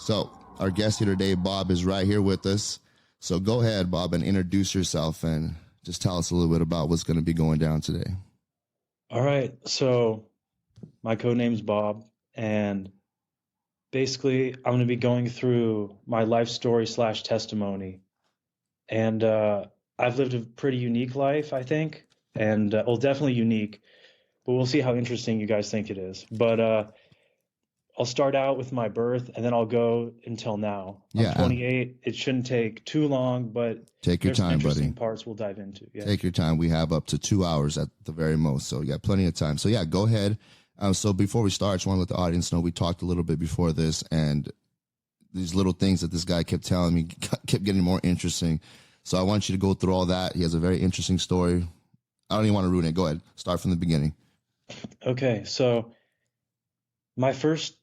So our guest here today, Bob, is right here with us. So go ahead, Bob, and introduce yourself and just tell us a little bit about what's going to be going down today. All right. So my code name's Bob, and basically I'm going to be going through my life story / testimony. And I've lived a pretty unique life, I think, and well, definitely unique, but we'll see how interesting you guys think it is. But I'll start out with my birth, and then I'll go until now. Yeah. I'm 28. It shouldn't take too long, but take your there's some time, interesting buddy. parts we'll dive into. Yeah. Take your time. We have up to 2 hours at the very most, so you got plenty of time. So yeah, go ahead. So before we start, I just want to let the audience know we talked a little bit before this, and these little things that this guy kept telling me kept getting more interesting. So I want you to go through all that. He has a very interesting story. I don't even want to ruin it. Go ahead. Start from the beginning. Okay, so my first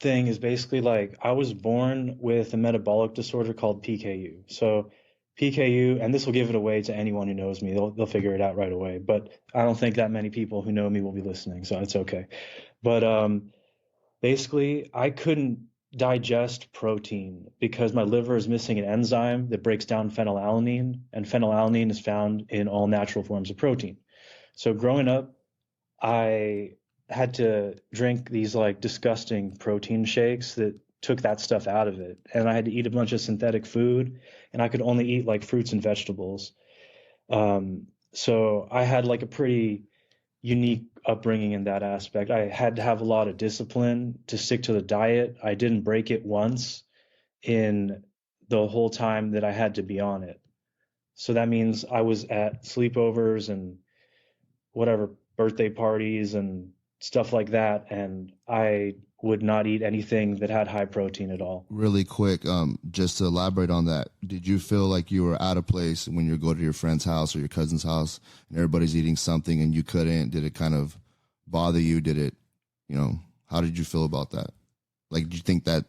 thing is basically like I was born with a metabolic disorder called PKU. So PKU, and this will give it away to anyone who knows me. They'll figure it out right away. But I don't think that many people who know me will be listening, so it's okay. But basically, I couldn't digest protein because my liver is missing an enzyme that breaks down phenylalanine, and phenylalanine is found in all natural forms of protein. So growing up, I had to drink these like disgusting protein shakes that took that stuff out of it. And I had to eat a bunch of synthetic food, and I could only eat like fruits and vegetables. So I had like a pretty unique upbringing in that aspect. I had to have a lot of discipline to stick to the diet. I didn't break it once in the whole time that I had to be on it. So that means I was at sleepovers and whatever, birthday parties and stuff like that, and I would not eat anything that had high protein at all. Really quick, just to elaborate on that, did you feel like you were out of place when you go to your friend's house or your cousin's house and everybody's eating something and you couldn't? Did it kind of bother you? Did it, how did you feel about that? Like, did you think that,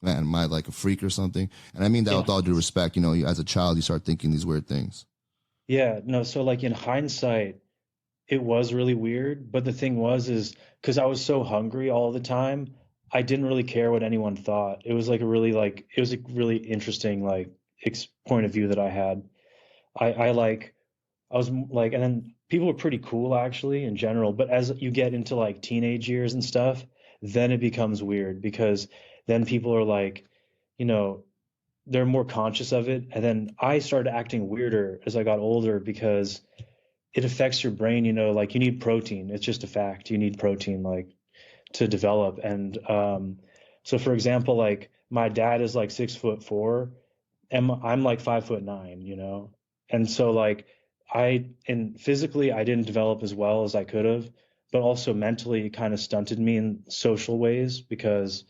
man, am I like a freak or something? And I mean that with all due respect, as a child, you start thinking these weird things. Yeah, no, so like in hindsight, it was really weird, but the thing is because I was so hungry all the time, I didn't really care what anyone thought. It was like it was a really interesting point of view that I had. I was like, and then people were pretty cool actually in general, but as you get into like teenage years and stuff, then it becomes weird because then people are like, they're more conscious of it. And then I started acting weirder as I got older because it affects your brain, like you need protein. It's just a fact. You need protein like to develop. And so for example, like my dad is like 6'4" and I'm like 5'9", and so like physically I didn't develop as well as I could have, but also mentally it kind of stunted me in social ways because,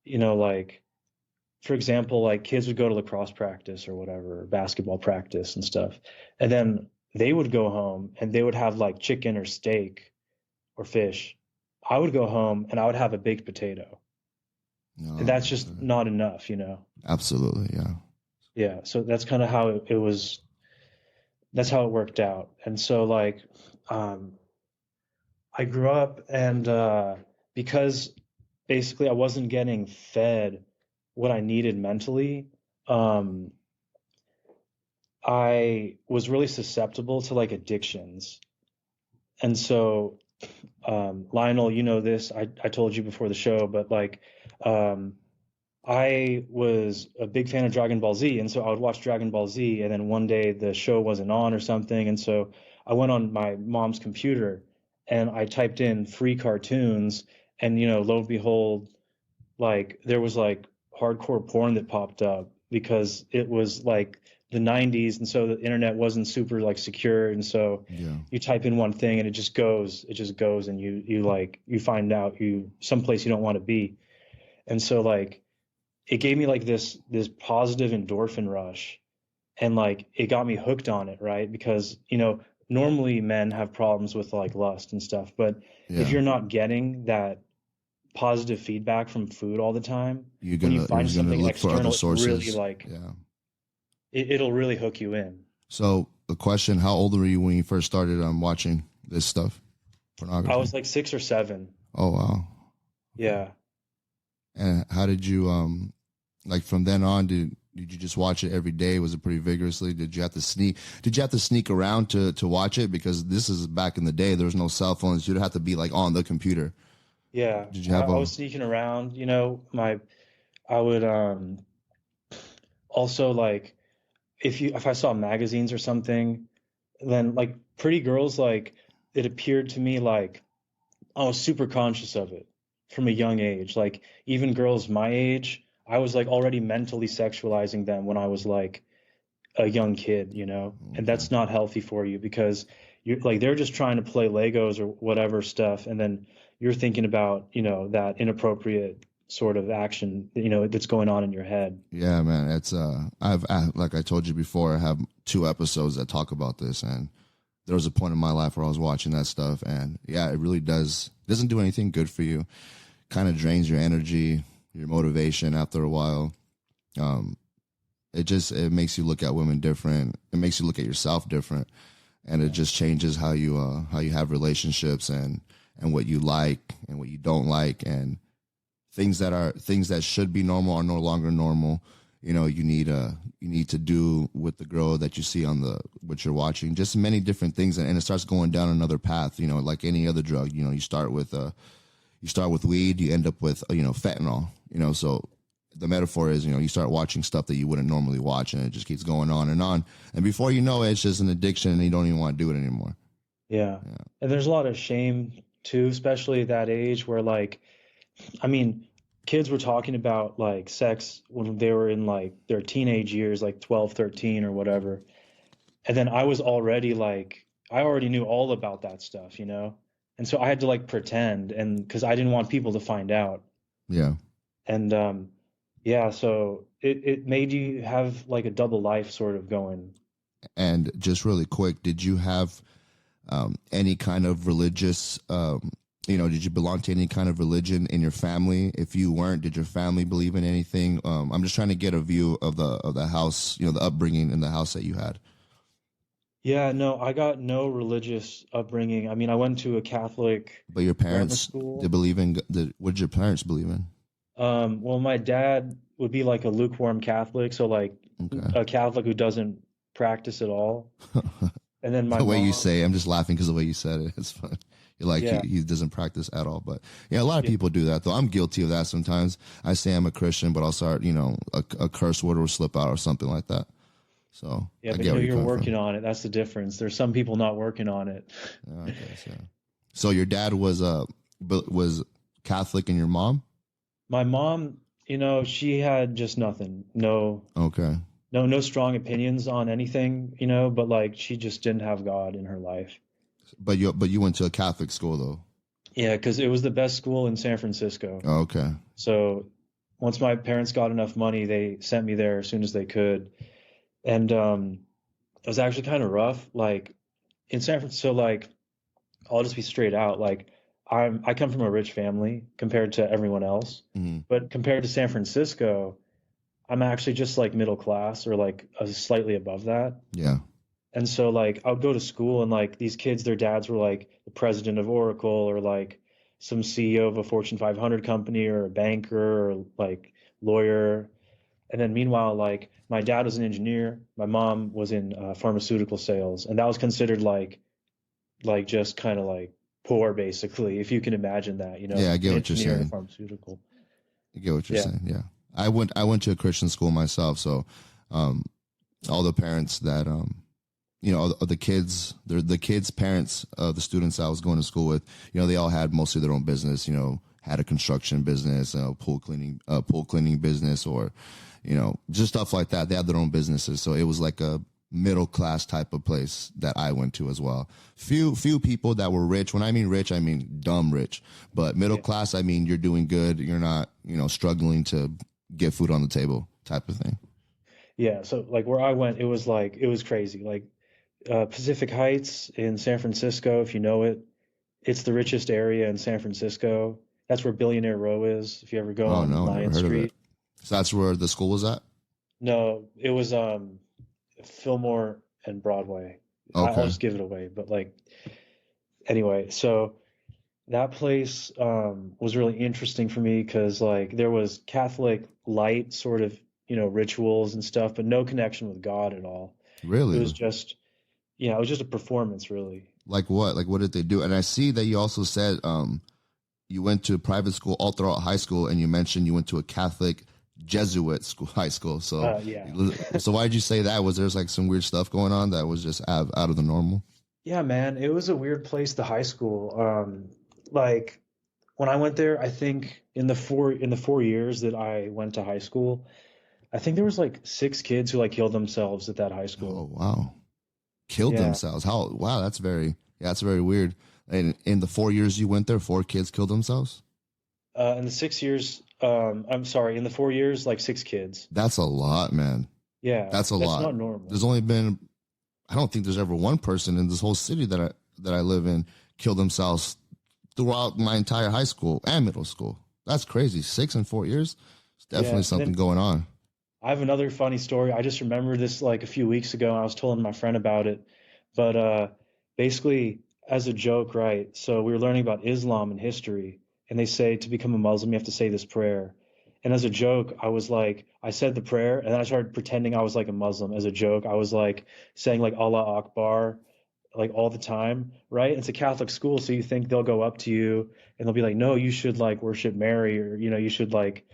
like for example, like kids would go to lacrosse practice or whatever, or basketball practice and stuff. And then they would go home and they would have like chicken or steak or fish. I would go home and I would have a baked potato. No, And that's just not enough, Absolutely, yeah. Yeah, so that's kind of how it was. That's how it worked out. And so like I grew up and because basically I wasn't getting fed what I needed mentally, I was really susceptible to like addictions. And so, Lionel, you know this, I told you before the show, but like, I was a big fan of Dragon Ball Z. And so I would watch Dragon Ball Z, and then one day the show wasn't on or something. And so I went on my mom's computer and I typed in free cartoons, and, lo and behold, like there was like hardcore porn that popped up because it was like the 90s, and so the internet wasn't super like secure, and so you type in one thing and it just goes, and you find out someplace you don't want to be. And so like it gave me like this positive endorphin rush, and like it got me hooked on it, right? Because normally men have problems with like lust and stuff, but if you're not getting that positive feedback from food all the time, when you find something external, it's really like it'll really hook you in. So the question, how old were you when you first started watching this stuff, pornography? I was like 6 or 7. Oh wow. Yeah. And how did you like from then on? Did you just watch it every day? Was it pretty vigorously? Did you have to sneak? Did you have to sneak around to watch it? Because this is back in the day. There was no cell phones. You'd have to be like on the computer. Yeah, Did you I, have I a? was sneaking around, I would also like if I saw magazines or something, then like pretty girls, like it appeared to me like I was super conscious of it from a young age. Like even girls my age, I was like already mentally sexualizing them when I was like a young kid, and Okay. that's not healthy for you because you're like they're just trying to play Legos or whatever stuff, and then you're thinking about, that inappropriate sort of action, that's going on in your head. Yeah, man. It's like I told you before, I have 2 episodes that talk about this, and there was a point in my life where I was watching that stuff, and yeah, it really doesn't do anything good for you. Kind of drains your energy, your motivation after a while. Um, it makes you look at women different. It makes you look at yourself different, and it Yeah. just changes how you have relationships and what you like and what you don't like, and things that should be normal are no longer normal. You need to do with the girl that you see on the what you're watching, just many different things, and it starts going down another path. Like any other drug. You start with weed, you end up with fentanyl. So the metaphor is you start watching stuff that you wouldn't normally watch, and it just keeps going on, and before you know it, it's just an addiction, and you don't even want to do it anymore. Yeah. Yeah. And there's a lot of shame too, especially at that age where like, I mean, kids were talking about like sex when they were in like their teenage years, like 12, 13 or whatever. And then I was already like, I already knew all about that stuff, And so I had to like pretend and because I didn't want people to find out. Yeah. And yeah, so it made you have like a double life sort of going. And just really quick, did you have any kind of religious, did you belong to any kind of religion in your family? If you weren't, did your family believe in anything? I'm just trying to get a view of the house, the upbringing in the house that you had. Yeah, no, I got no religious upbringing. I mean, I went to a Catholic But your grammar parents, they school. believe in, what did your parents believe in? Well, my dad would be like a lukewarm Catholic, so like Okay. a Catholic who doesn't practice at all. And then my The way you mom, say, I'm just laughing because the way you said it, it's fun. You're like yeah, he doesn't practice at all, but yeah, a lot of yeah, people do that though. I'm guilty of that sometimes. I say I'm a Christian, but I'll start, a curse word will slip out or something like that. So yeah, I but get where you're you're coming from. working on it. That's the difference. There's some people not working on it. Yeah, I guess, yeah. So your dad was Catholic and your mom? My mom, she had just nothing. No, Okay. no strong opinions on anything, but like she just didn't have God in her life. But you went to a Catholic school though. Yeah, because it was the best school in San Francisco. Oh, okay. So once my parents got enough money, they sent me there as soon as they could. And it was actually kind of rough. Like in San Francisco, like I'll just be straight out. Like I come from a rich family compared to everyone else, Hmm. but compared to San Francisco, I'm actually just like middle class or like slightly above that. Yeah. And so like I would go to school and like these kids, their dads were like the president of Oracle or like some CEO of a Fortune 500 company or a banker or like lawyer. And then meanwhile, like my dad was an engineer, my mom was in pharmaceutical sales, and that was considered like just kind of like poor basically, if you can imagine that, Yeah, I an get what you're engineer in a saying. pharmaceutical. I get what you're Yeah. saying. Yeah. I went to a Christian school myself, so um all the parents that the kids, the kids' parents of the students I was going to school with, they all had mostly their own business, had a construction business, pool cleaning business, or, just stuff like that. They had their own businesses. So it was like a middle class type of place that I went to as well. Few people that were rich. When I mean rich, I mean dumb rich. But middle Yeah. class, I mean you're doing good. You're not, struggling to get food on the table type of thing. Yeah. So like where I went, it was crazy. Like Pacific Heights in San Francisco, if you know it, it's the richest area in San Francisco. That's where Billionaire Row is, if you ever go Oh on no, never Lion heard of it. Street. So that's where the school was at. No, it was Fillmore and Broadway. I'll Okay. just give it away, but like anyway, so that place was really interesting for me because like there was Catholic light sort of, rituals and stuff, but no connection with God at all. It Really? was just, yeah, it was just a performance, really. Like what? Like what did they do? And I see that you also said you went to private school all throughout high school, and you mentioned you went to a Catholic Jesuit school, high school. So, Yeah. so why did you say that? Was there like some weird stuff going on that was just out of the normal? Yeah, man, it was a weird place, the high school. Like when I went there, I think in the 4 years that I went to high school, I think there was like 6 kids who like killed themselves at that high Oh school. wow, killed Yeah. themselves. How? Wow, that's very weird. And in the 4 years you went there, 4 kids killed themselves. In the 6 years, I'm sorry, in the 4 years, like 6 kids. That's a lot, man. Yeah, That's a that's lot. not normal. There's only been I don't think there's ever one person in this whole city that I live in killed themselves throughout my entire high school and middle school. That's crazy. 6 and 4 years. It's definitely Yeah, and something then going on. I have another funny story. I just remembered this like a few weeks ago, and I was telling my friend about it. But basically, as a joke, right? So we were learning about Islam and history, and they say to become a Muslim, you have to say this prayer. And as a joke, I was like, I said the prayer, and then I started pretending I was like a Muslim. As a joke, I was like saying like Allah Akbar, like all the time, right? It's a Catholic school, so you think they'll go up to you and they'll be like, no, you should like worship Mary, or you should like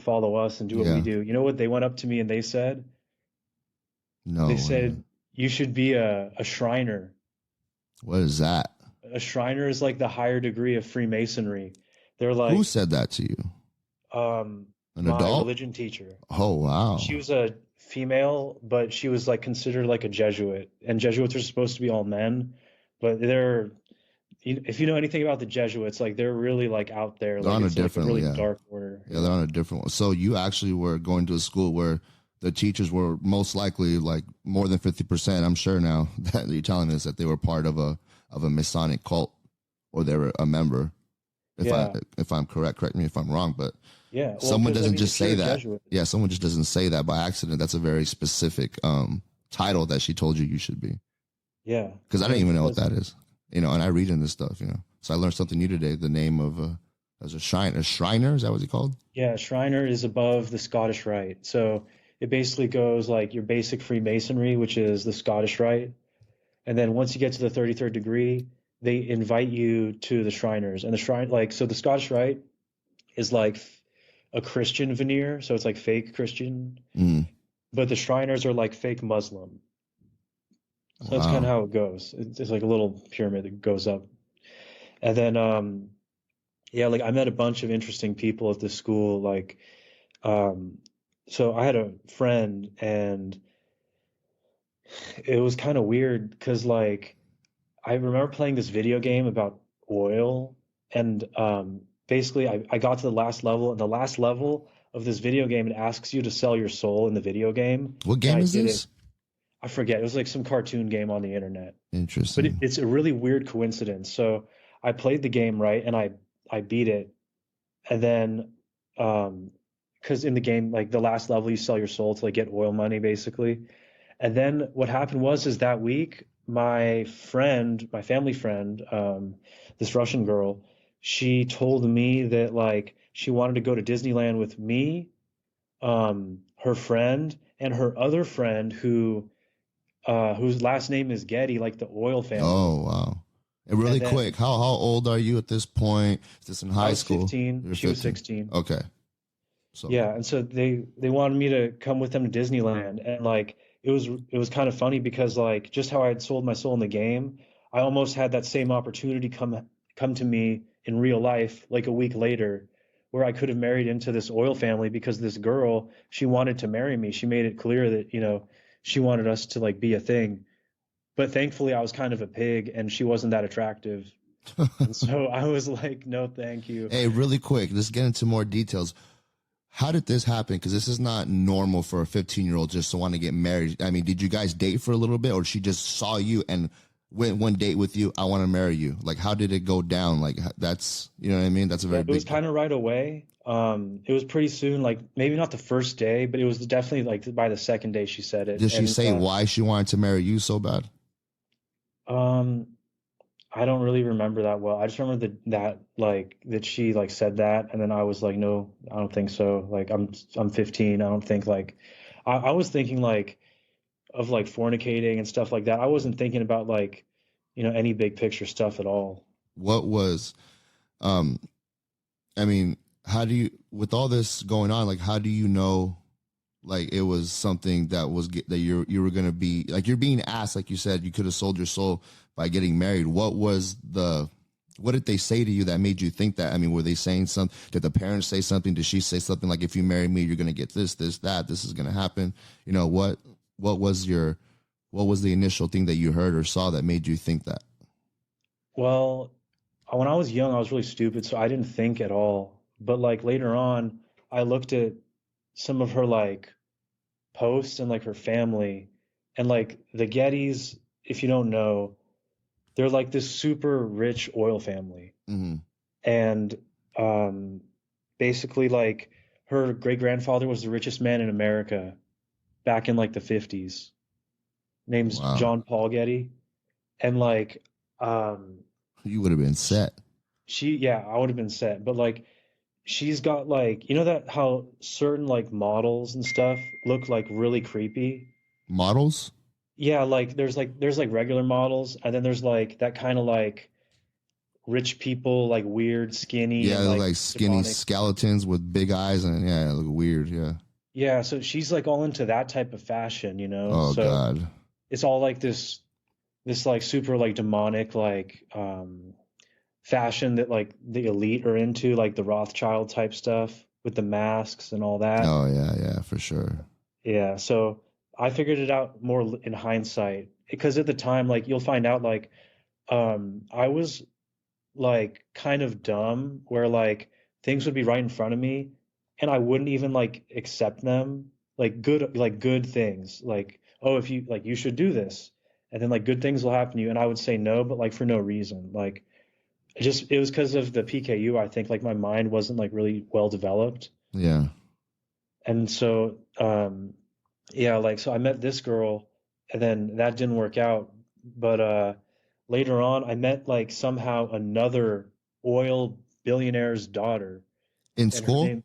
follow us and do what we Yeah. do. You know what they went up to me and they said? They No way. said you should be a Shriner. What is that? A Shriner is like the higher degree of Freemasonry. They're Who like, said that to you? um, An my adult? religion teacher. Oh She wow. was a female, but she was like considered like a Jesuit, and Jesuits are supposed to be all men, but they're if you know anything about the Jesuits, like they're really like out there, They're like on a it's like a different really yeah. dark order. Yeah, they're Yeah. on a different one. So you actually were going to a school where the teachers were most likely like more than 50%. I'm sure now that you're telling us that they were part of a Masonic cult or they were a member. If I Yeah. if I'm correct me if I'm wrong, but Yeah. Well, someone because I doesn't mean, just if you're say a that. Jesuit, Yeah, someone just doesn't say that by accident. That's a very specific title that she told you should be. yeah, Because I yeah, don't even know what because that is. And I read in this stuff. So I learned something new today. The name of as a Shriner. Is that what he called? yeah, Shriner is above the Scottish Rite. So it basically goes like your basic Freemasonry, which is the Scottish Rite. And then once you get to the 33rd degree, they invite you to the Shriners. And the Shrine, like, so the Scottish Rite is like a Christian veneer. So it's like fake Christian, Mm, but the Shriners are like fake Muslim. So that's kind of wow. how it goes. It's like a little pyramid that goes up. And then, yeah, like I met a bunch of interesting people at this school. Like, um, so I had a friend, and it was kind of weird because like I remember playing this video game about oil, and basically I got to the last level, and the last level of this video game, it asks you to sell your soul in the video game, What and game I is did it. this? I forget. It was like some cartoon game on the internet, but Interesting. it's a really weird coincidence. So I played the game, right, and I beat it, and then because in the game, like the last level, you sell your soul to like get oil money, basically. And then what happened was is that week, my friend, my family friend, this Russian girl, she told me that like she wanted to go to Disneyland with me, her friend, and her other friend whose last name is Getty, like the oil family. Oh wow. And And really then quick, how old are you at this point? Is this in I high was school? 15, You're she was 15. 16. Okay. So Yeah, and so they wanted me to come with them to Disneyland, and like it was kind of funny because like just how I had sold my soul in the game, I almost had that same opportunity come to me in real life like a week later, where I could have married into this oil family because this girl, she wanted to marry me. She made it clear that, she wanted us to like be a thing. But thankfully I was kind of a pig and she wasn't that attractive. And so I was like, no, thank you. hey, really quick, let's get into more details. How did this happen? Because this is not normal for a 15-year-old just to want to get married. I mean, did you guys date for a little bit, or she just saw you and went one date with you? I want to marry you. Like, how did it go down? Like, that's you know what I mean. That's a Yeah, very it was big. kind of right away. It was pretty soon, like maybe not the first day, but it was definitely like by the second day she said it. Did she And say why she wanted to marry you so bad? um, I don't really remember that well. I just remember that like that she like said that, and then I was like, no, I don't think so. Like I'm 15. I don't think like I was thinking like of like fornicating and stuff like that. I wasn't thinking about like, any big picture stuff at all. What was, um, I mean, how do you, with all this going on, like, how do you know, like, it was something that was that you were gonna be like, you're being asked, like you said, you could have sold your soul by getting married. What did they say to you that made you think that? I mean, were they saying something? Did the parents say something? Did she say something like, if you marry me, you're gonna get this, this, that, this is gonna happen? You know, what was your, what was the initial thing that you heard or saw that made you think that? Well, when I was young, I was really stupid, so I didn't think at all. But like later on, I looked at some of her like posts and like her family, and like the Gettys, if you don't know, they're like this super rich oil family. Hmm. And um, basically, like her great grandfather was the richest man in America back in like the 50s. Name's Wow, John Paul Getty. And like, um, you would have been set. yeah, I would have been set. But like, she's got like, that how certain like models and stuff look like really creepy. Models? Yeah, like there's like regular models, and then there's like that kind of like rich people, like weird, skinny, Yeah, and they look like like skinny demonic. skeletons with big eyes, and yeah, they look weird. Yeah. Yeah, so she's like all into that type of fashion, Oh So God. it's all like this like super like demonic like fashion that like the elite are into, like the Rothschild type stuff with the masks and all that. Oh yeah, yeah, for sure. Yeah, so I figured it out more in hindsight because at the time, like you'll find out like I was like kind of dumb where like things would be right in front of me and I wouldn't even like accept them, like good things, like, oh, if you like you should do this, and then like good things will happen to you, and I would say no, but like for no reason. Like it was because of the PKU, I think. Like my mind wasn't like really well developed. Yeah. And so yeah, like so I met this girl, and then that didn't work out. But later on I met like somehow another oil billionaire's daughter, In and her school? name,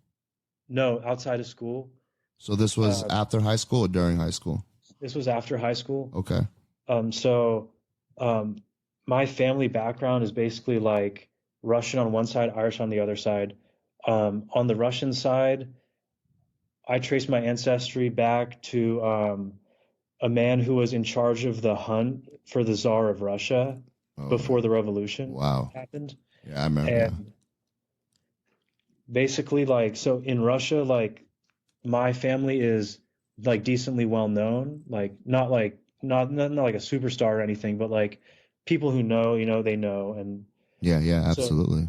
no, outside of school. So this was Uh, after high school or during high school? this was after high school. Okay. So um, my family background is basically like Russian on one side, Irish on the other side. On the Russian side, I trace my ancestry back to a man who was in charge of the hunt for the Tsar of Russia Oh before man. the revolution Wow. happened. Yeah, I remember. Yeah. And basically, like, so in Russia, like, my family is like decently well known, like not like a superstar or anything, but like people who know, they know. And Yeah, yeah, so, absolutely.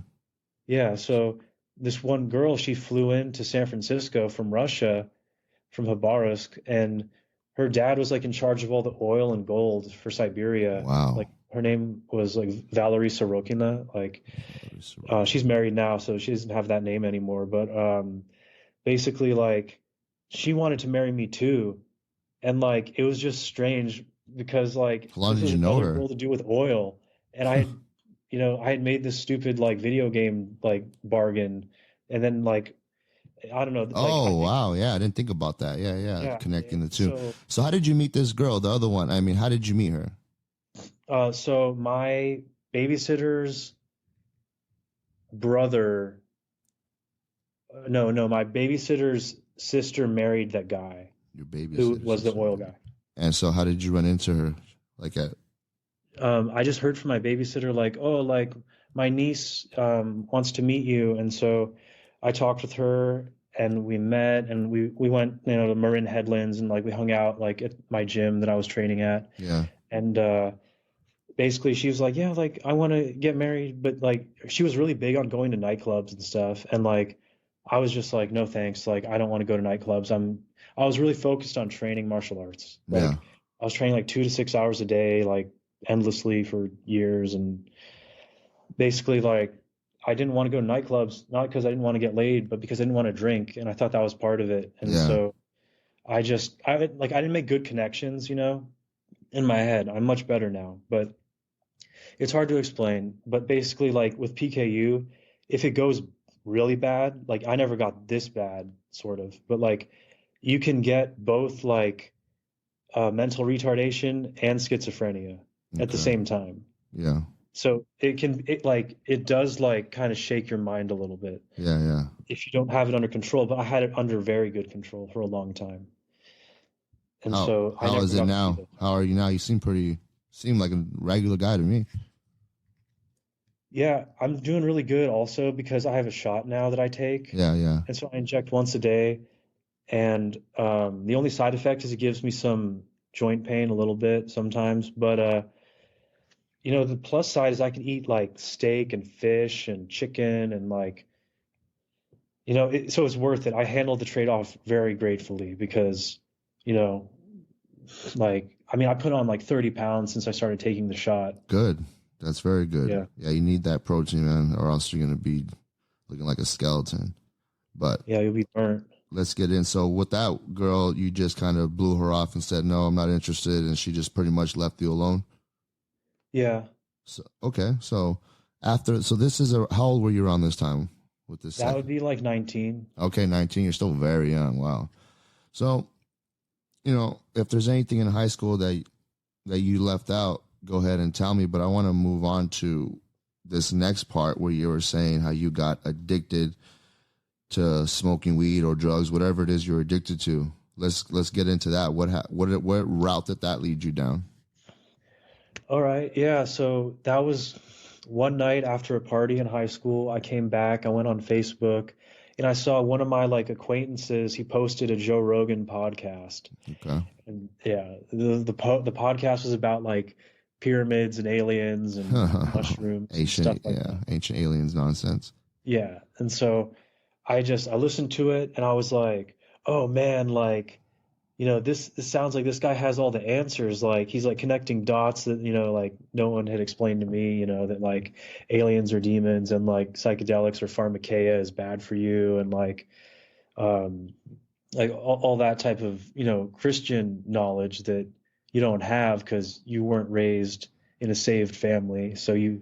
yeah, so this one girl, she flew into San Francisco from Russia, from Khabarovsk, and her dad was like in charge of all the oil and gold for Siberia. Wow. Like her name was like Valerie Sorokina. Like she's married now, so she doesn't have that name anymore. But basically, like she wanted to marry me too, and like it was just strange because like How long this did was you know another her? girl to do with oil, and I had made this stupid like video game like bargain, and then like I don't know, like I Oh think, wow, yeah, I didn't think about that. Yeah, yeah, yeah. connecting the two. So So how did you meet this girl, the other one? I mean, how did you meet her? so my babysitter's brother, no, my babysitter's sister married that guy Your who babysitter was the sister. oil guy. And so how did you run into her? Like at I just heard from my babysitter like, oh, like my niece wants to meet you, and so I talked with her and we met and we went, to Marin Headlands, and like we hung out like at my gym that I was training at, yeah. and basically she was like, yeah, like I want to get married, but like she was really big on going to nightclubs and stuff, and like I was just like, no thanks, like I don't want to go to nightclubs. I was really focused on training martial arts. Yeah. Like I was training like 2 to 6 hours a day, like endlessly for years, and basically like I didn't want to go to nightclubs, not because I didn't want to get laid, but because I didn't want to drink, and I thought that was part of it. And Yeah. so I didn't make good connections, in my head. I'm much better now, but It's hard to explain, but basically, like with PKU, if it goes really bad, like I never got this bad, sort of, but like you can get both like mental retardation and schizophrenia at the Okay. same time. Yeah. So it does like kind of shake your mind a little bit Yeah. Yeah. if you don't have it under control, but I had it under very good control for a long time. And so I How never is it got to see now? this. How are you now? You seem like a regular guy to me. Yeah, I'm doing really good also because I have a shot now that I take. Yeah. Yeah. And so I inject once a day. And the only side effect is it gives me some joint pain a little bit sometimes. But the plus side is I can eat like steak and fish and chicken and like, so it's worth it. I handled the trade-off very gratefully because, you know, like, I mean, I put on like 30 pounds since I started taking the shot. Good. That's very good. Yeah. Yeah, you need that protein, man, or else you're gonna be looking like a skeleton. But Yeah, you'll be burnt. let's get in. So with that girl, you just kind of blew her off and said, "No, I'm not interested," and she just pretty much left you alone. Yeah, So okay, so this is how old were you around this time with this that second? would be like 19. Okay, 19. You're still very young. Wow. So if there's anything in high school that you left out, go ahead and tell me. But I want to move on to this next part where you were saying how you got addicted to smoking weed or drugs, whatever it is you're addicted to. Let's get into that. What route did that lead you down? All right. Yeah. So that was one night after a party in high school. I came back, I went on Facebook, and I saw one of my like acquaintances, he posted a Joe Rogan podcast. Okay. And yeah, the podcast was about like pyramids and aliens and mushrooms and stuff Ancient, like yeah, that. ancient aliens nonsense. Yeah. And so I listened to it and I was like, oh man, like, this sounds like this guy has all the answers. Like he's like connecting dots that, like no one had explained to me, that like aliens are demons and like psychedelics or pharmakeia is bad for you and um like all that type of, Christian knowledge that you don't have because you weren't raised in a saved family. So you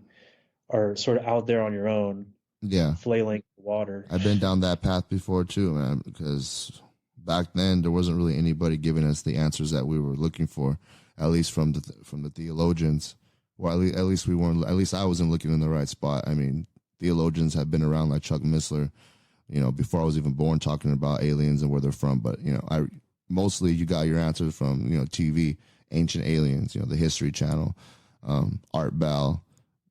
are sort of out there on your own, Yeah, flailing in the water. I've been down that path before too, man. Because back then there wasn't really anybody giving us the answers that we were looking for, at least from the theologians. Or at least we weren't. At least I wasn't looking in the right spot. I mean, theologians have been around like Chuck Missler, before I was even born, talking about aliens and where they're from. But I mostly you got your answers from TV, Ancient Aliens, the History Channel, Art Bell,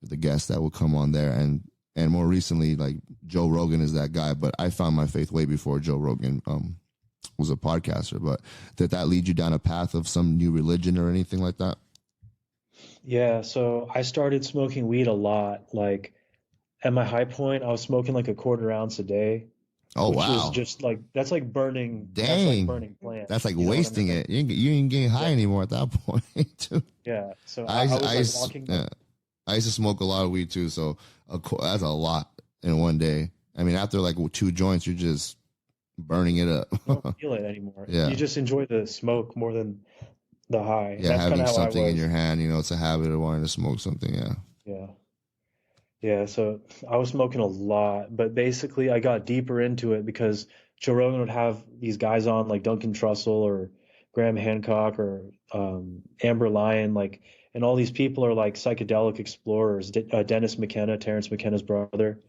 the guests that will come on there, and more recently like Joe Rogan is that guy. But I found my faith way before Joe Rogan was a podcaster. But did that lead you down a path of some new religion or anything like that? Yeah, so I started smoking weed a lot. Like at my high point, I was smoking like a quarter ounce a day, Oh which is wow, just like that's like dang, burning that's plants. like You know what I'm wasting saying? it. You ain't getting high Yeah, anymore at that point. yeah. So I I used, was I like used, walking. yeah, I used to smoke a lot of weed too, so that's a lot in one day. I mean, after like two joints, you're just burning it You don't up. feel it anymore. Yeah, You just enjoy the smoke more than the high, and yeah, that's kind having of how I something in your was. hand, it's a habit of wanting to smoke something. Yeah, Yeah, yeah. So I was smoking a lot, but basically I got deeper into it because Joe Rogan would have these guys on like Duncan Trussell or Graham Hancock or Amber Lyon, like, and all these people are like psychedelic explorers. Dennis McKenna, Terrence McKenna's brother,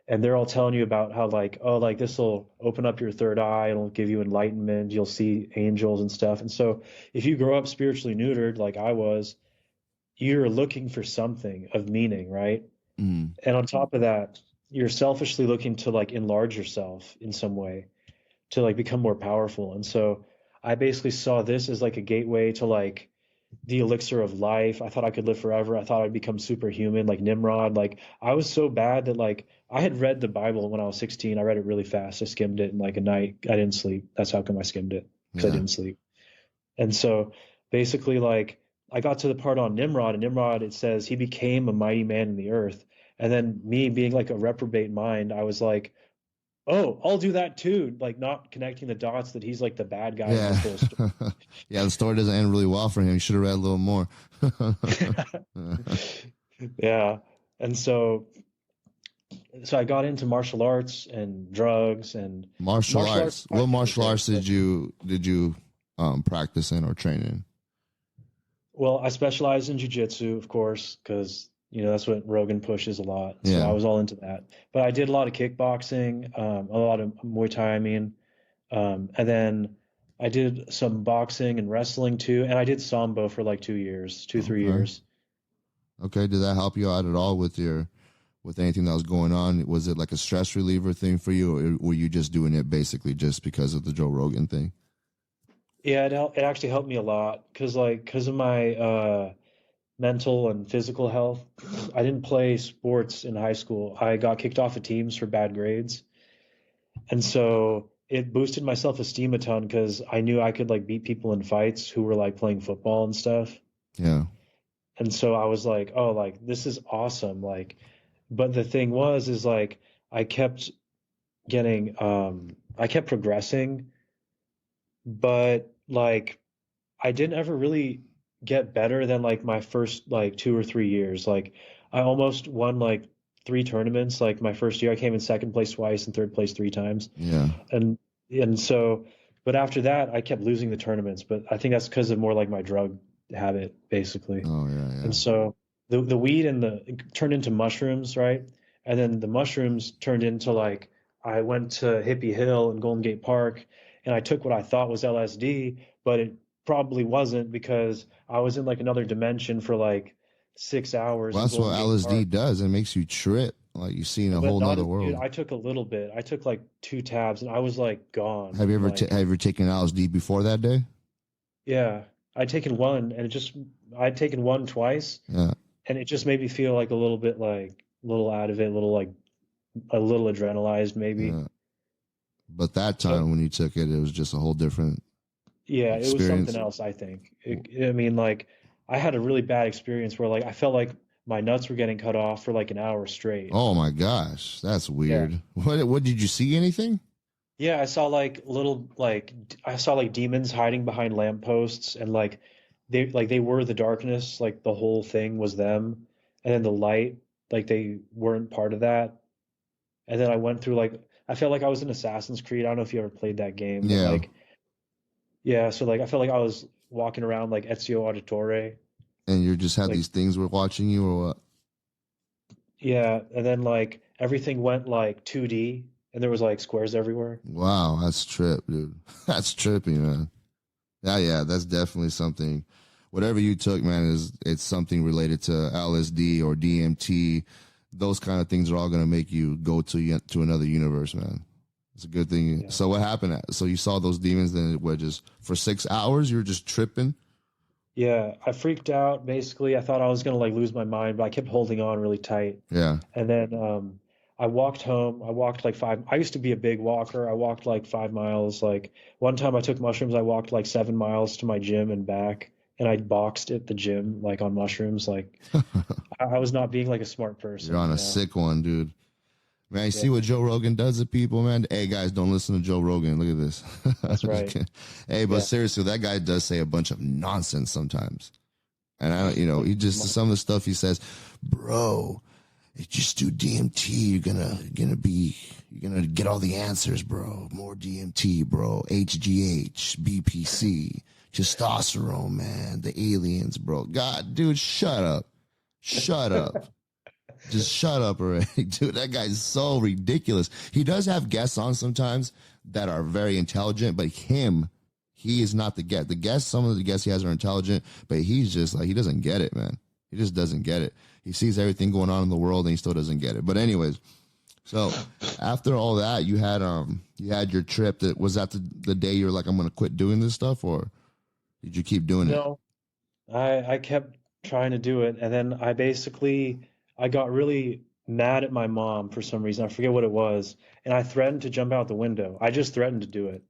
and they're all telling you about how like, oh, like this will open up your third eye, it'll give you enlightenment, you'll see angels and stuff. And so if you grow up spiritually neutered like I was, you're looking for something of meaning, right? mm, And on top of that, you're selfishly looking to like enlarge yourself in some way to like become more powerful. And so I basically saw this as like a gateway to like the elixir of life. I thought I could live forever. I thought I'd become superhuman, like Nimrod. Like I was so bad that like I had read the Bible when I was 16. I read it really fast. I skimmed it in like a night. I didn't sleep. That's how come I skimmed it, because I yeah, didn't sleep. And so basically, like I got to the part on Nimrod, and Nimrod, it says he became a mighty man in the earth. And then me being like a reprobate mind, I was like, oh, I'll do that too. Like not connecting the dots that he's like the bad guy in yeah, this whole story. yeah. The story doesn't end really well for him. You should have read a little more. Yeah. And so I got into martial arts and drugs, and Martial martial arts arts. taught What me martial everything. arts did you practice in or train in? Well, I specialize in jujitsu, of course, because that's what Rogan pushes a lot. So I Yeah. was all into that. But I did a lot of kickboxing, a lot of Muay Thai, I mean, and then I did some boxing and wrestling too, and I did Sambo for like 2 years, two, three Okay. years. Okay. Did that help you out at all with your with anything that was going on? Was it like a stress reliever thing for you, or were you just doing it basically just because of the Joe Rogan thing? Yeah, it actually helped me a lot because of my mental and physical health. I didn't play sports in high school. I got kicked off of teams for bad grades. And so it boosted my self-esteem a ton because I knew I could like beat people in fights who were like playing football and stuff. Yeah. And so I was like, oh, like this is awesome. Like, but the thing was, is like I kept I kept progressing, but like I didn't ever really get better than like my first like 2 or 3 years. Like I almost won like 3 tournaments. Like my first year, I came in second place twice and third place 3 times. Yeah. And so, but after that, I kept losing the tournaments. But I think that's because of more like my drug habit, basically. Oh yeah, yeah. And so the weed and the it turned into mushrooms, right? And then the mushrooms turned into like I went to Hippie Hill and Golden Gate Park, and I took what I thought was LSD, but it probably wasn't because I was in like another dimension for like 6 hours Well, in that's what Golden Gate LSD Park. does. It makes you trip, like you see in a But whole not nother as, dude, world. I took a little bit. I took like 2 tabs and I was like gone. Have you ever Like, have you ever taken LSD before that day? yeah, I'd taken one and I'd taken one twice Yeah. and it just made me feel like a little bit like a little out of it, a little like a little adrenalized maybe. Yeah. But that But time when you took it, it was just a whole different yeah, it was something experience. else, I think. I mean, like I had a really bad experience where like I felt like my nuts were getting cut off for like an hour straight. Oh my gosh, that's Yeah. weird. What did you see anything? Yeah, I saw like I saw like demons hiding behind lampposts and like they were the darkness, like the whole thing was them. And then the light, like they weren't part of that. And then I went through like I felt like I was in Assassin's Creed. I don't know if you ever played that game, but Yeah. like yeah, so like I felt like I was walking around like Ezio Auditore. And you just had Like these things were watching you or what? yeah, and then like everything went like 2D and there was like squares everywhere. Wow, that's trip, dude. That's trippy, man. Yeah, yeah, that's definitely something. Whatever you took, man, is it's something related to LSD or DMT. Those kind of things are all gonna make you go to another universe, man. It's a good thing. Yeah. So what happened? So you saw those demons, then it was just for 6 hours. You were just tripping. Yeah, I freaked out basically. I thought I was gonna like lose my mind, but I kept holding on really tight. Yeah. And then I walked home. I walked like I used to be a big walker. I walked like 5 miles. Like one time I took mushrooms, I walked like 7 miles to my gym and back, and I boxed at the gym like on mushrooms. Like I was not being like a smart You're person, on you a know? sick one, dude. Man, you Yeah, see what Joe Rogan does to people, man? Hey, guys, don't listen to Joe Rogan. Look at this. that's Just right. kidding. Hey, but Yeah. seriously, that guy does say a bunch of nonsense sometimes. And I don't, he just, some of the stuff he says, bro, you just do DMT. You're gonna get all the answers, bro. More DMT, bro. HGH, BPC, testosterone, man. The aliens, bro. God, dude, shut up. Shut up. Just shut up already, dude. That guy's so ridiculous. He does have guests on sometimes that are very intelligent, but he is not the guest. The guests, some of the guests he has are intelligent, but he's just like, he doesn't get it, man. He just doesn't get it. He sees everything going on in the world and he still doesn't get it. But anyways, so after all that, you had your trip. Was that the day you're like, I'm gonna quit doing this stuff, or did you keep doing it? No, I kept trying to do it, and then I got really mad at my mom for some reason. I forget what it was, and I threatened to jump out the window. I just threatened to do it.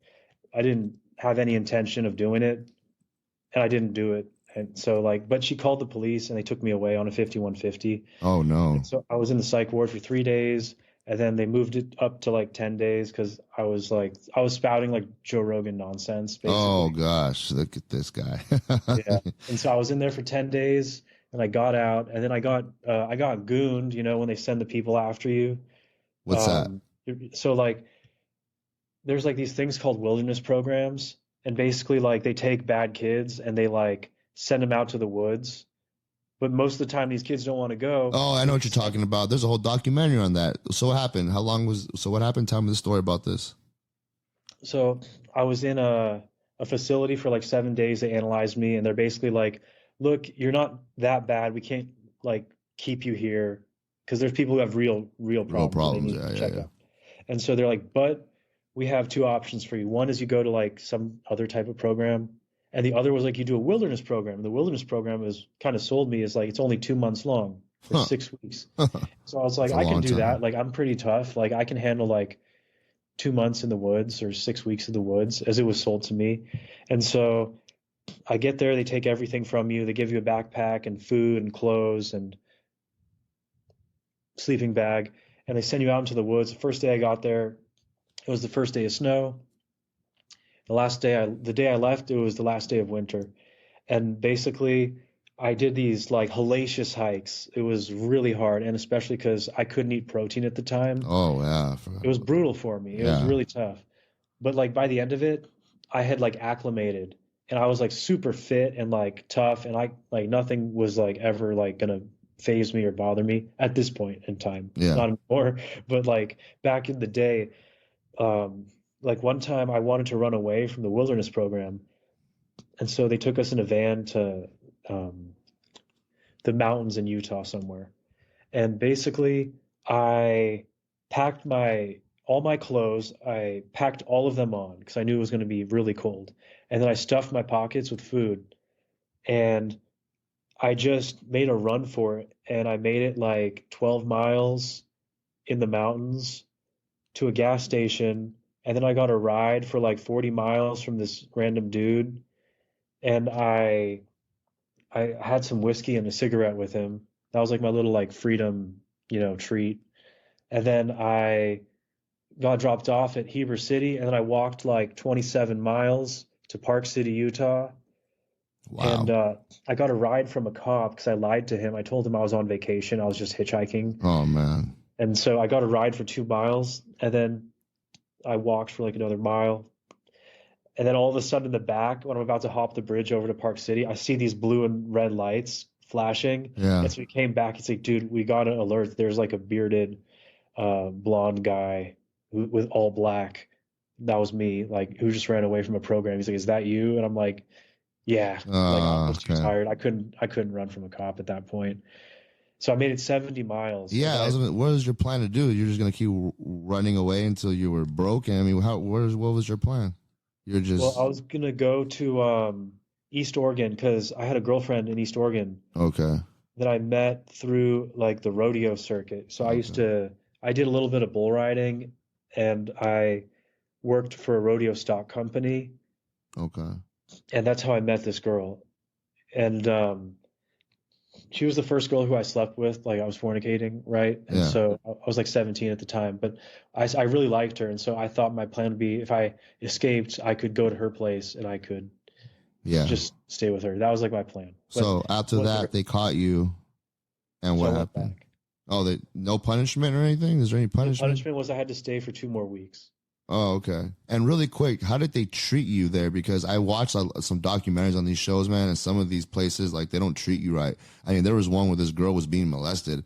I didn't have any intention of doing it, and I didn't do it. And so like, but she called the police and they took me away on a 5150. Oh no. And so I was in the psych ward for 3 days, and then they moved it up to like 10 days because I was spouting like Joe Rogan nonsense Oh basically. gosh, look at this guy. Yeah. And so I was in there for 10 days, and I got out, and then I got gooned, you know, when they send the people after you. What's that? Um, so like there's like these things called wilderness programs, and basically like they take bad kids and they like send them out to the woods. But most of the time, these kids don't want to go. Oh, I know what you're talking about. There's a whole documentary on that. So what happened? So what happened? Tell me the story about this. So I was in a facility for like 7 days. They analyzed me, and they're basically like, "Look, you're not that bad. We can't like keep you here because there's people who have real Real problems and they problems. need Yeah, to yeah, check yeah. out." And so they're like, "But we have two options for you. One is you go to like some other type of program, and the other was like you do a wilderness program. And the wilderness program is kind of sold me as like it's only 2 months long or Huh. 6 weeks. So I was like, That's a I can long do that. time. Like I'm pretty tough. Like I can handle like 2 months in the woods or 6 weeks in the woods as it was sold to me. And so I get there, they take everything from you. They give you a backpack and food and clothes and sleeping bag, and they send you out into the woods. The first day I got there, it was the first day of snow. The day I left, it was the last day of winter. And basically, I did these like hellacious hikes. It was really hard, and especially because I couldn't eat protein at the time. Oh yeah. It was brutal for me. It was Yeah. really tough. But like by the end of it, I had like acclimated and I was like super fit and like tough and I like nothing was like ever like gonna phase me or bother me at this point in time. Yeah. Not anymore. But like back in the day, um, like one time I wanted to run away from the wilderness program. And so they took us in a van to um, the mountains in Utah somewhere. And basically, I packed my all my clothes. I packed all of them on because I knew it was going to be really cold. And then I stuffed my pockets with food, and I just made a run for it. And I made it like 12 miles in the mountains to a gas station. And then I got a ride for like 40 miles from this random dude. And I had some whiskey and a cigarette with him. That was like my little like freedom, you know, treat. And then I got dropped off at Heber City, and then I walked like 27 miles to Park City, Utah. And Wow. I got a ride from a cop because I lied to him. I told him I was on vacation. I was just hitchhiking. Oh man. And so I got a ride for 2 miles, and then I walked for like another mile. And then all of a sudden in the back, when I'm about to hop the bridge over to Park City, I see these blue and red lights flashing. Yeah. And so we came back. It's like, dude, we got an alert. There's like a bearded blonde guy with all black. That was me, like who just ran away from a program. He's like, "Is that you?" And I'm like, "Yeah." Like I was too Okay. tired. I couldn't run from a cop at that point. So I made it 70 miles, and Yeah. then What was your plan to do? You're just gonna keep running away until you were broken. I mean, what was your plan? You're well, I just was gonna go to East Oregon because I had a girlfriend in East Oregon okay. that I met through like the rodeo circuit. So Okay. I did a little bit of bull riding, and I worked for a rodeo stock company, Okay. and that's how I met this girl. And she was the first girl who I slept with, like I was fornicating, right? And Yeah. so I was like 17 at the time, but I really liked her. And so I thought my plan would be if I escaped, I could go to her place and I could Yeah. just stay with her. That was like my plan. But So after what that, the, they caught you, and so what I went happened? back. Oh, they no punishment or anything? Is there any The punishment? punishment was I had to stay for 2 more weeks. Oh, okay. And really quick, how did they treat you there? Because I watched some documentaries on these shows, man, and some of these places, like, they don't treat you right. I mean, there was one where this girl was being molested.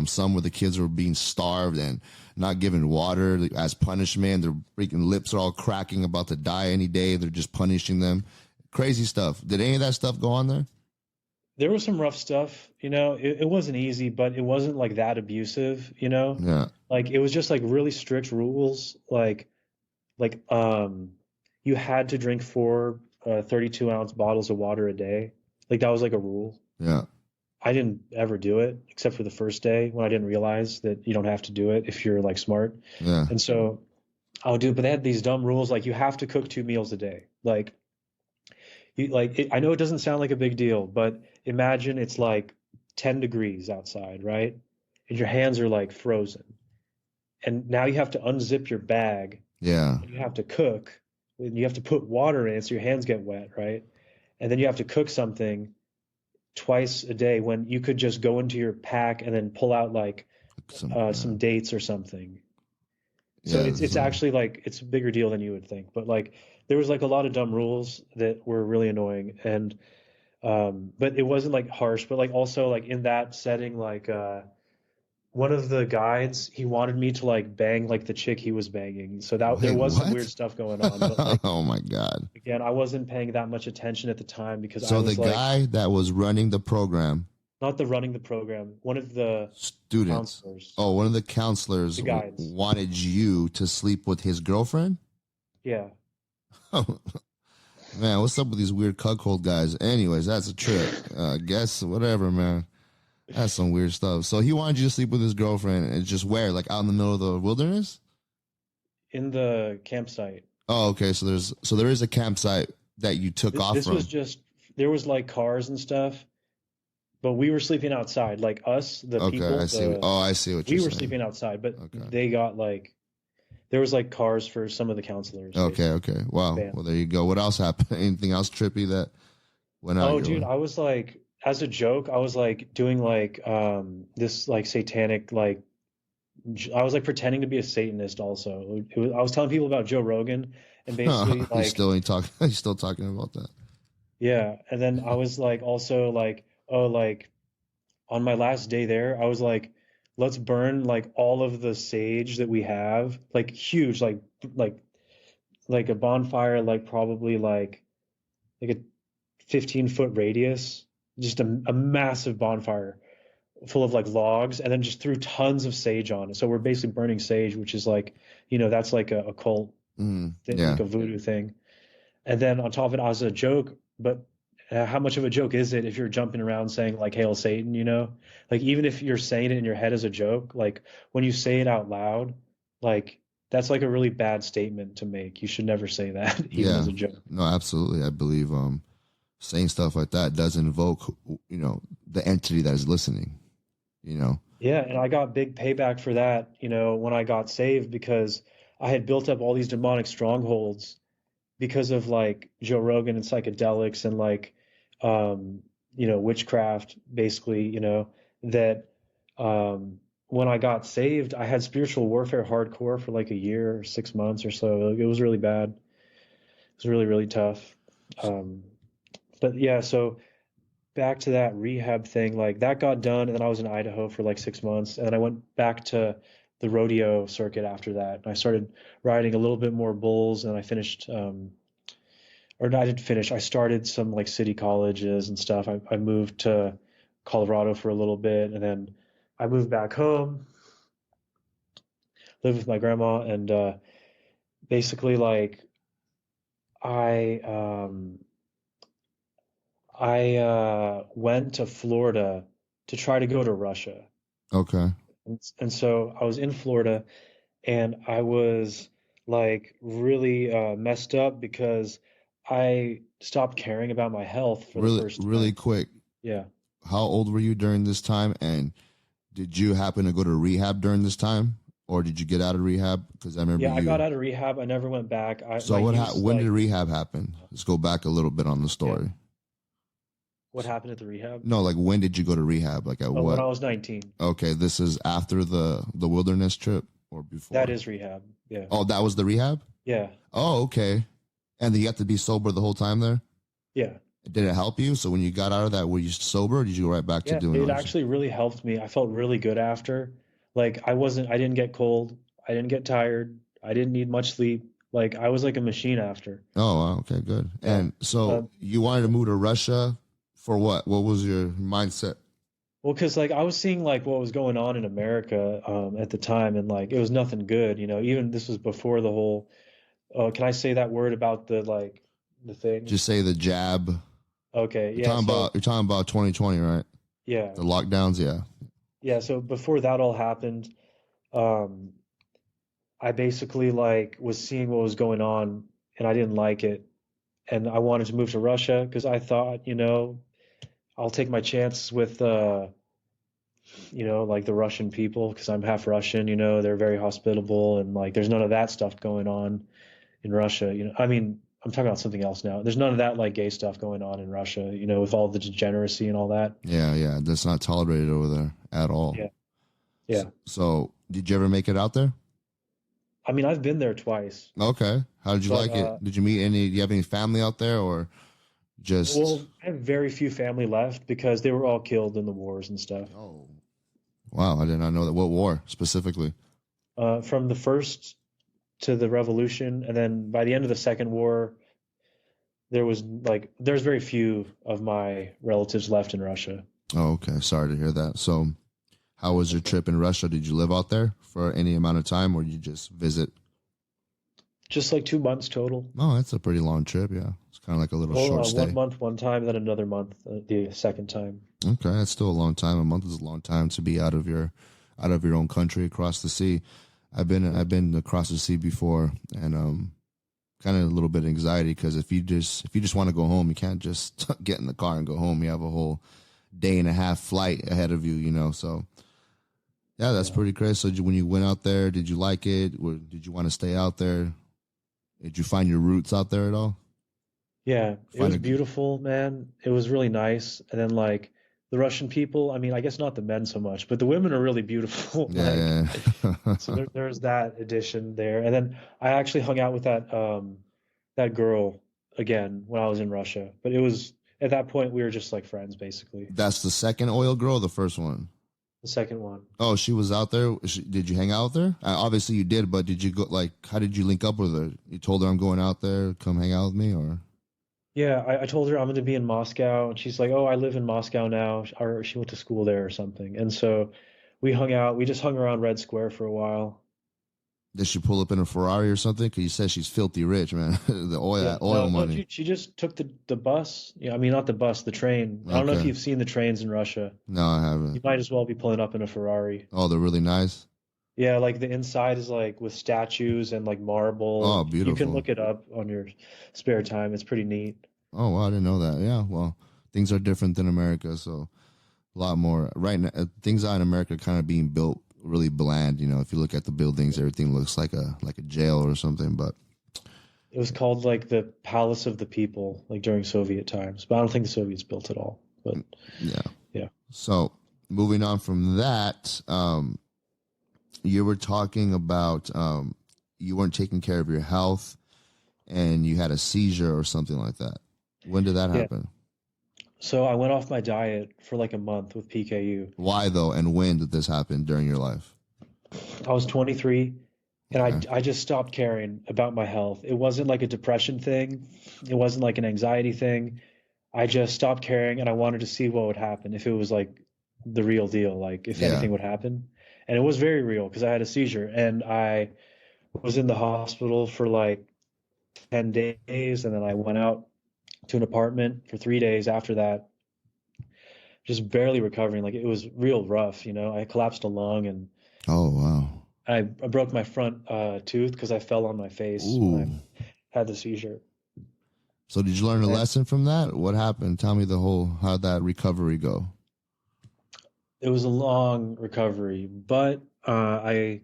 Some where the kids were being starved and not given water as punishment. Their freaking lips are all cracking, about to die any day. They're just punishing them. Crazy stuff. Did any of that stuff go on there? There was some rough stuff, you know. It wasn't easy, but it wasn't like that abusive, you know. Yeah. Like it was just like really strict rules, like you had to drink four 32-ounce bottles of water a day. Like that was like a rule. Yeah. I didn't ever do it except for the first day when I didn't realize that you don't have to do it if you're like smart. Yeah. And so I'll do it, but they had these dumb rules like you have to cook 2 meals a day. Like I know it doesn't sound like a big deal, but imagine it's like 10 degrees outside, right? And your hands are like frozen. And now you have to unzip your bag Yeah. and you have to cook and you have to put water in it so your hands get wet, right? And then you have to cook something twice a day when you could just go into your pack and then pull out like Yeah, some dates or something. So yeah. it's actually like it's a bigger deal than you would think. But like there was like a lot of dumb rules that were really annoying, and but it wasn't like harsh, but like also like in that setting, like one of the guides, he wanted me to like bang like the chick he was banging. So that there Wait, was some weird what? stuff going on, but like Oh my God. again, I wasn't paying that much attention at the time because I So the was like guy that was running the program, not the running the program, one of the students, counselors, oh, one of the counselors the guides. wanted you to sleep with his girlfriend? Yeah. Man, what's up with these weird cuckold guys? Anyways, that's a trip. Guess whatever, man. That's some weird stuff. So he wanted you to sleep with his girlfriend and just where? Like out in the middle of the wilderness? In the campsite. Oh, okay. So there is a campsite that you took off This was from. just there was like cars and stuff, but we were sleeping outside. Like us, the Okay, people, I see. Oh, I see what we you're were saying. sleeping outside, but Okay. they got like there was like cars for some of the counselors, Okay, basically. okay. Wow. Bam. Well, there you go. What else happened? Anything else trippy that went out Oh, your dude, way? I was like, as a joke, I was like doing like this like satanic like I was like pretending to be a Satanist also. I was telling people about Joe Rogan and basically You like still ain't talking. You still talking about that? yeah, and then I was like also like oh like on my last day there, I was like let's burn like all of the sage that we have, like huge like like a bonfire like probably like a 15-foot radius, just a massive bonfire full of like logs, and then just threw tons of sage on it. So we're basically burning sage, which is like, that's like a cult thing, Yeah. like a voodoo thing. And then on top of it, as a joke, but how much of a joke is it if you're jumping around saying like "Hail Satan"? Like even if you're saying it in your head as a joke, like when you say it out loud, like that's like a really bad statement to make. You should never say that, even Yeah. as a joke. No, absolutely. I believe saying stuff like that does invoke, the entity that is listening, you know. Yeah, and I got big payback for that, when I got saved because I had built up all these demonic strongholds because of like Joe Rogan and psychedelics and like witchcraft basically, that when I got saved, I had spiritual warfare hardcore for like a year or 6 months or so. It was really bad. It was really, really tough. Um, but yeah, so back to that rehab thing, like that got done, and then I was in Idaho for like 6 months, and then I went back to the rodeo circuit after that. And I started riding a little bit more bulls, and I finished, or no, I didn't finish. I started some like city colleges and stuff. I moved to Colorado for a little bit, and then I moved back home, lived with my grandma, and basically like I went to Florida to try to go to Russia. Okay. And so I was in Florida and I was like really messed up because I stopped caring about my health for the Really, first really time. quick. Yeah. How old were you during this time? And did you happen to go to rehab during this time? Or did you get out of rehab? Because I remember Yeah, I got you. out of rehab. I never went back. So My use when did like rehab happen? Let's go back a little bit on the yeah. story. What happened at the rehab? No, like when did you go to rehab? Like at Oh, when what? I was 19. Okay, this is after the wilderness trip or That before? is rehab. Yeah. Oh, that was the rehab? Yeah. Oh, okay. And you had to be sober the whole time there? Yeah. Did it help you? So when you got out of that, were you sober or did you go right back to Yeah, doing it other stuff? actually really helped me. I felt really good after. Like I didn't get cold. I didn't get tired. I didn't need much sleep. Like I was like a machine after. Oh, wow, okay, good. Yeah. And so Um, you wanted to move to Russia for what? What was your mindset? well, because like I was seeing like what was going on in America at the time, and like it was nothing good. Even this was before the whole. Can I say that word about the like the thing? Just say the jab. Okay, yeah. So You're talking about 2020, right? yeah, The lockdowns, yeah. yeah. So before that all happened, um, I basically like was seeing what was going on, and I didn't like it, and I wanted to move to Russia because I thought, I'll take my chance with like the Russian people because I'm half Russian, they're very hospitable and like there's none of that stuff going on in Russia. I mean, I'm talking about something else now. There's none of that like gay stuff going on in Russia, with all the degeneracy and all that. Yeah, yeah, that's not tolerated over there at all. Yeah. Yeah. So, did you ever make it out there? I mean, I've been there twice, Okay. How did you but like it? Did you meet any? Do you have any family out there, or just? well, I have very few family left because they were all killed in the wars and stuff. Oh, wow! I did not know that. What war specifically? From the first to the revolution, and then by the end of the second war, there's very few of my relatives left in Russia. Oh, okay. Sorry to hear that. So, how was your trip in Russia? Did you live out there for any amount of time, or you just visit? Just like 2 months total. Oh, that's a pretty long trip. Yeah, it's kind of like a little Well, short stay. 1 month one time, then another month the second time. Okay, that's still a long time. A month is a long time to be out of your own country across the sea. I've been across the sea before, and kind of a little bit of anxiety because if you just want to go home, you can't just get in the car and go home. You have a whole day and a half flight ahead of you, So yeah, that's pretty crazy. So when you went out there, did you like it? Or did you want to stay out there? Did you find your roots out there at all? Yeah, it Find was a beautiful, man. It was really nice. And then like the Russian people, I mean, I guess not the men so much, but the women are really beautiful. Like, yeah, so there's that addition there. And then I actually hung out with that girl again when I was in Russia. But it was at that point we were just like friends basically. That's the second oil girl, or the first one. The second one. Oh, she was out there. Did you hang out with her? Obviously you did, but did you go? Like, how did you link up with her? You told her I'm going out there. Come hang out with me, or? Yeah, I told her I'm going to be in Moscow, and she's like, "Oh, I live in Moscow now," or she went to school there or something. And so we hung out. We just hung around Red Square for a while. Did she pull up in a Ferrari or something? Because you said she's filthy rich, man. The Yeah, oil no, money. she just took the bus. Yeah, I mean not the bus, the train. I don't know if Okay. you've seen the trains in Russia. No, I You haven't. might as well be pulling up in a Ferrari. Oh, they're really nice. Yeah, like the inside is like with statues and like marble, Oh, and you can beautiful. look it up on your spare time. It's pretty neat. Oh, wow, I didn't know that. Yeah, well, things are different than America, so a lot more. Right now, things out in America are kind of being built really bland. If you look at the buildings, everything looks like a jail or something. But It was called like the Palace of the People, like during Soviet times. But I don't think the Soviets built it all. But yeah. yeah. So moving on from that, you were talking about you weren't taking care of your health and you had a seizure or something like that. When did that Yeah. happen? So I went off my diet for like a month with PKU. Why though, and when did this happen during your life? I was 23 and Okay. I just stopped caring about my health. It wasn't like a depression thing. It wasn't like an anxiety thing. I just stopped caring and I wanted to see what would happen if it was like the real deal, like if Yeah. anything would happen. And it was very real because I had a seizure and I was in the hospital for like 10 days and then I went out to an apartment for 3 days after that, just barely recovering. Like it was real rough, I collapsed a lung and Oh wow. I broke my front tooth because I fell on my face when Ooh. I had the seizure. So did you learn a And lesson from that? What happened? Tell me how'd that recovery go? it was a long recovery, but I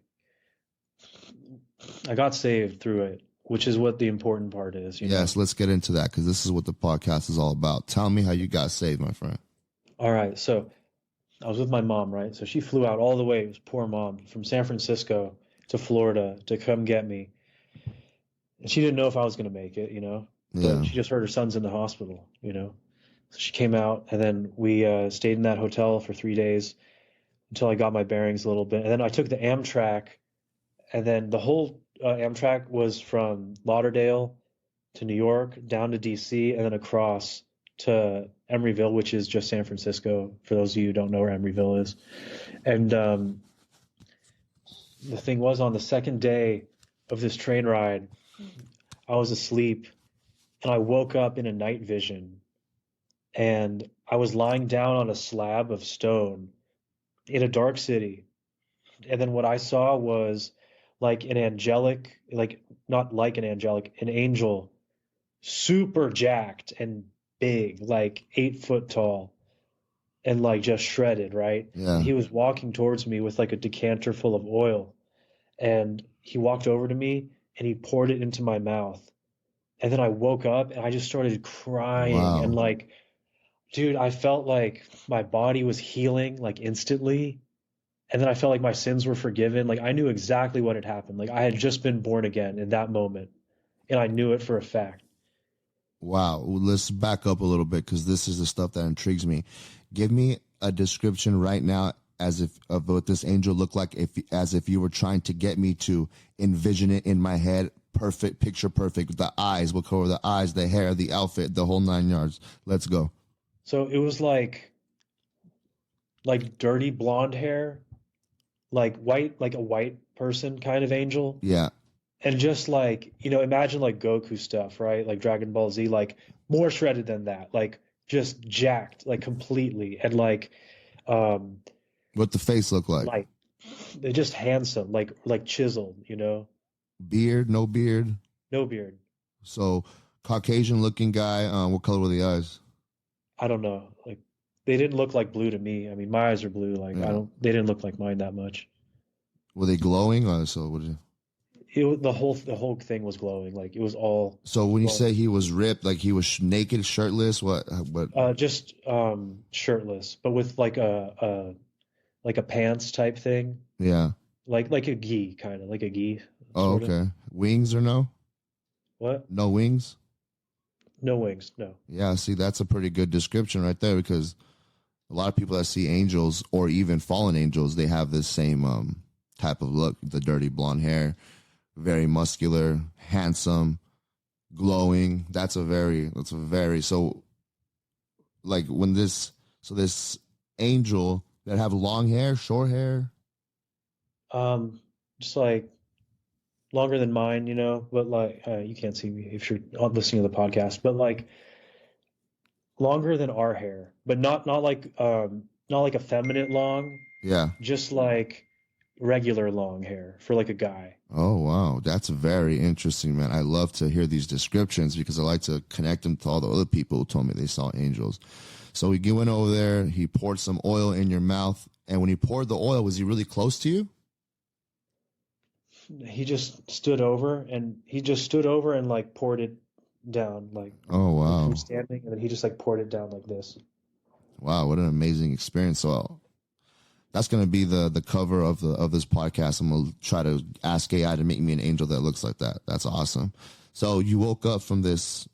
got saved through it, which is what the important part is. Yes, let's get into that because this is what the podcast is all about. Tell me how you got saved, my friend. All right, so I was with my mom, right? So she flew out all the way, it was poor mom, from San Francisco to Florida to come get me. And she didn't know if I was going to make it, Yeah. but she just heard her son's in the hospital. So she came out, and then we stayed in that hotel for 3 days until I got my bearings a little bit. And then I took the Amtrak, and then the whole Amtrak was from Lauderdale to New York, down to DC, and then across to Emeryville, which is just San Francisco, for those of you who don't know where Emeryville is. And the thing was, on the second day of this train ride, I was asleep, and I woke up in a night vision, and I was lying down on a slab of stone in a dark city. And then what I saw was like an angelic, like not like an angelic, an angel, super jacked and big, like 8 foot tall, and like just shredded, right? And Yeah. he was walking towards me with like a decanter full of oil. And he walked over to me and he poured it into my mouth. And then I woke up and I just started crying. And Wow. like, dude, I felt like my body was healing like instantly. And then I felt like my sins were forgiven. Like I knew exactly what had happened. Like I had just been born again in that moment. And I knew it for a fact. Wow. Well, let's back up a little bit because this is the stuff that intrigues me. Give me a description right now as if of what this angel looked like, if as if you were trying to get me to envision it in my head. Perfect, picture perfect. The eyes, what color the eyes, the hair, the outfit, the whole 9 yards. Let's go. So it was like dirty blonde hair, like white, like a white person kind of angel. Yeah. And just like, imagine like Goku stuff, right? Like Dragon Ball Z, like more shredded than that, like just jacked, like completely. And um, What the face look like? like they're just handsome, like chiseled. Beard, no beard. No beard. So Caucasian looking guy. What color were the eyes? I don't know. Like they didn't look like blue to me. I mean, my eyes are blue. Like Yeah. they didn't look like mine that much. Were they glowing? So what did you? The whole thing was glowing. Like it was all So when you glowing. say he was ripped, like he was naked, shirtless, what? What? Just shirtless, but with like a pants type thing, Yeah. like a gi, kind of like a gi, Oh, sort of. okay. Wings or no? What? No wings? No wings, no. Yeah, see, that's a pretty good description right there because a lot of people that see angels or even fallen angels, they have this same type of look, the dirty blonde hair, very muscular, handsome, glowing. So like this angel that have long hair, short hair. Just like longer than mine, but like you can't see me if you're listening to the podcast, but like longer than our hair, but not like effeminate long, Yeah. just like regular long hair for like a guy. Oh wow, that's very interesting, man. I love to hear these descriptions because I like to connect them to all the other people who told me they saw angels. So we went over there. He poured some oil in your mouth, and when he poured the oil, was he really close to you? He just stood over and like poured it down Oh like he was wow, standing, and then he just like poured it down like this. wow, what an amazing experience. So that's gonna be the cover of this podcast. I'm gonna try to ask AI to make me an angel that looks like that. That's awesome. So you woke up from this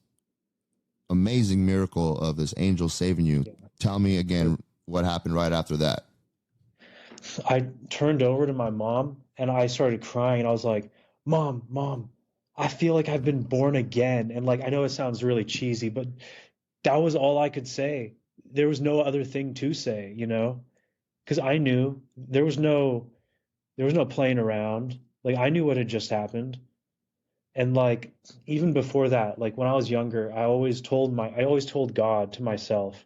amazing miracle of this angel saving you. Yeah. Tell me again what happened right after that. I turned over to my mom and I started crying, and I was like, Mom, I feel like I've been born again. And like, I know it sounds really cheesy, but that was all I could say. There was no other thing to say. Because I knew there was no playing around. Like I knew what had just happened. And like even before that, like when I was younger, I always told God to myself.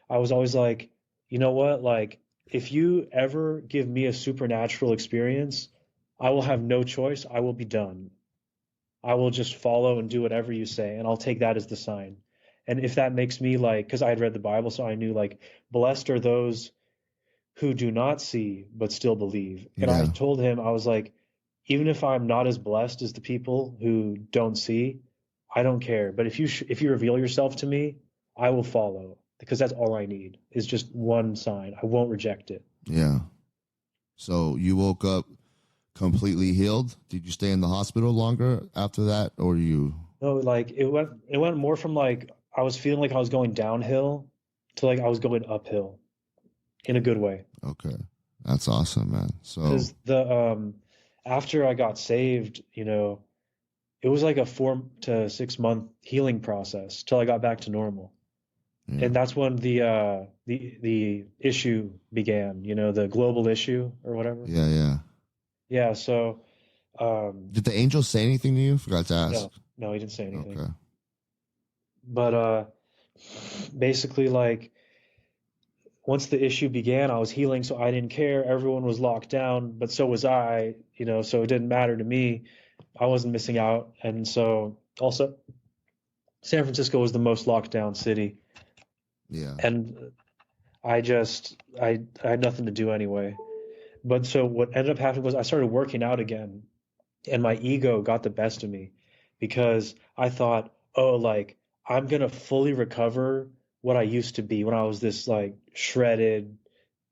I was always like, you know what? Like, if you ever give me a supernatural experience, I will have no choice. I will be done. I will just follow and do whatever you say, and I'll take that as the sign. And if that makes me like, because I had read the Bible, so I knew like, blessed are those who do not see but still believe. And I Yeah, told him, I was like, even if I'm not as blessed as the people who don't see, I don't care. But if you reveal yourself to me, I will follow because that's all I need is just one sign. I won't reject it. yeah. So you woke up completely healed. Did you stay in the hospital longer after that, or you? No, like it went more from like I was feeling like I was going downhill to like I was going uphill in a good way. Okay, that's awesome, man. So Because the after I got saved, it was like a 4 to 6 month healing process till I got back to normal. yeah, And that's when the issue began, the global issue or whatever. yeah, yeah. Yeah, so Did the angel say anything to you? Forgot to ask. no, no, he didn't say anything. Okay. But basically like once the issue began, I was healing, so I didn't care. Everyone was locked down, but so was I, so it didn't matter to me. I wasn't missing out. And so also San Francisco was the most locked down city. Yeah. And I had nothing to do anyway. But so what ended up happening was I started working out again, and my ego got the best of me. because I thought, oh, like I'm gonna fully recover what I used to be when I was this like shredded,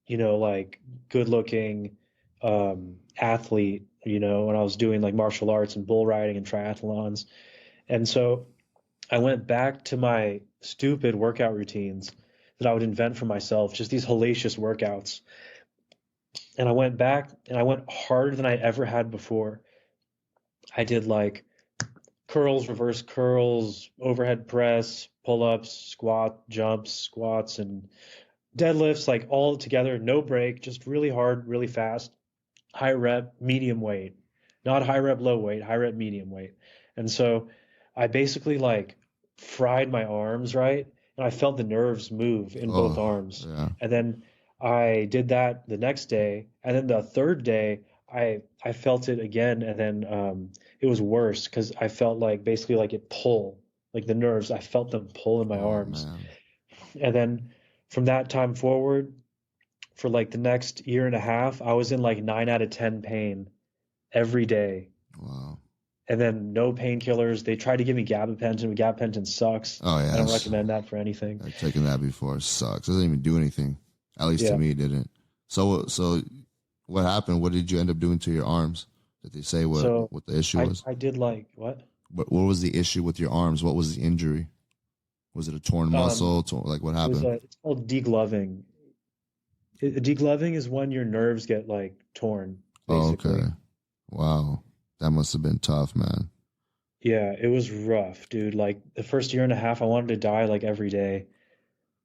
like good looking athlete, when I was doing like martial arts and bull riding and triathlons. And so I went back to my stupid workout routines that I would invent for myself, just these hellacious workouts. And I went back and I went harder than I ever had before. I did like curls, reverse curls, overhead press, pull ups, jumps, squats, and deadlifts, like all together, no break, just really hard, really fast, high rep, medium weight, not high rep, low weight, high rep, medium weight. And so I basically like fried my arms, right? And I felt the nerves move in both Oh, arms. yeah. And then I did that the next day. And then the third day, I felt it again. And then it was worse because I felt like basically like it pull, like the nerves, I felt them pull in my Oh, arms. man. And then from that time forward, for like the next year and a half, I was in like 9 out of 10 pain every day. Wow. And then no painkillers. They tried to give me gabapentin, but gabapentin sucks. Oh, I don't yes. recommend that for anything. I've taken that before. It sucks. It doesn't even do anything. At least to Yeah. me, it didn't. So what happened? What did you end up doing to your arms? Did they say So what the issue I was? I did like what? What was the issue with your arms? What was the injury? Was it a torn Um, muscle? Like what happened? it's called degloving. Degloving is when your nerves get like torn, Oh, okay. basically. Wow. That must have been tough, man. Yeah, it was rough, dude. Like the first year and a half, I wanted to die like every day.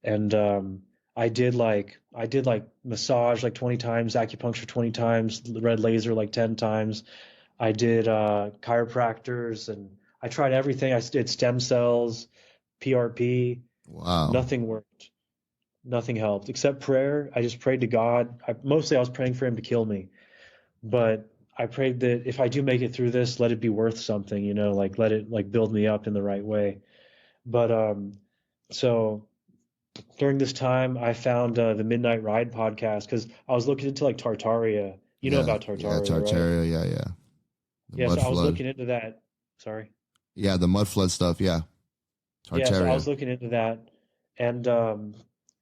And I did like massage like 20 times, acupuncture 20 times, red laser like 10 times. I did chiropractors and I tried everything. I did stem cells, PRP. Wow. Nothing worked. Nothing helped except prayer. I just prayed to God. Mostly I was praying for him to kill me, but I prayed that if I do make it through this, let it be worth something, like let it like build me up in the right way. But so during this time, I found the Midnight Ride podcast because I was looking into like Tartaria. You know Yeah. about Yeah. Tartaria, right? Tartaria. Yeah. Yeah. The Yeah, mud so I was flood. looking into that. Sorry. Yeah. The mud flood stuff. Yeah. Yeah, so I Tartaria. was looking into that, and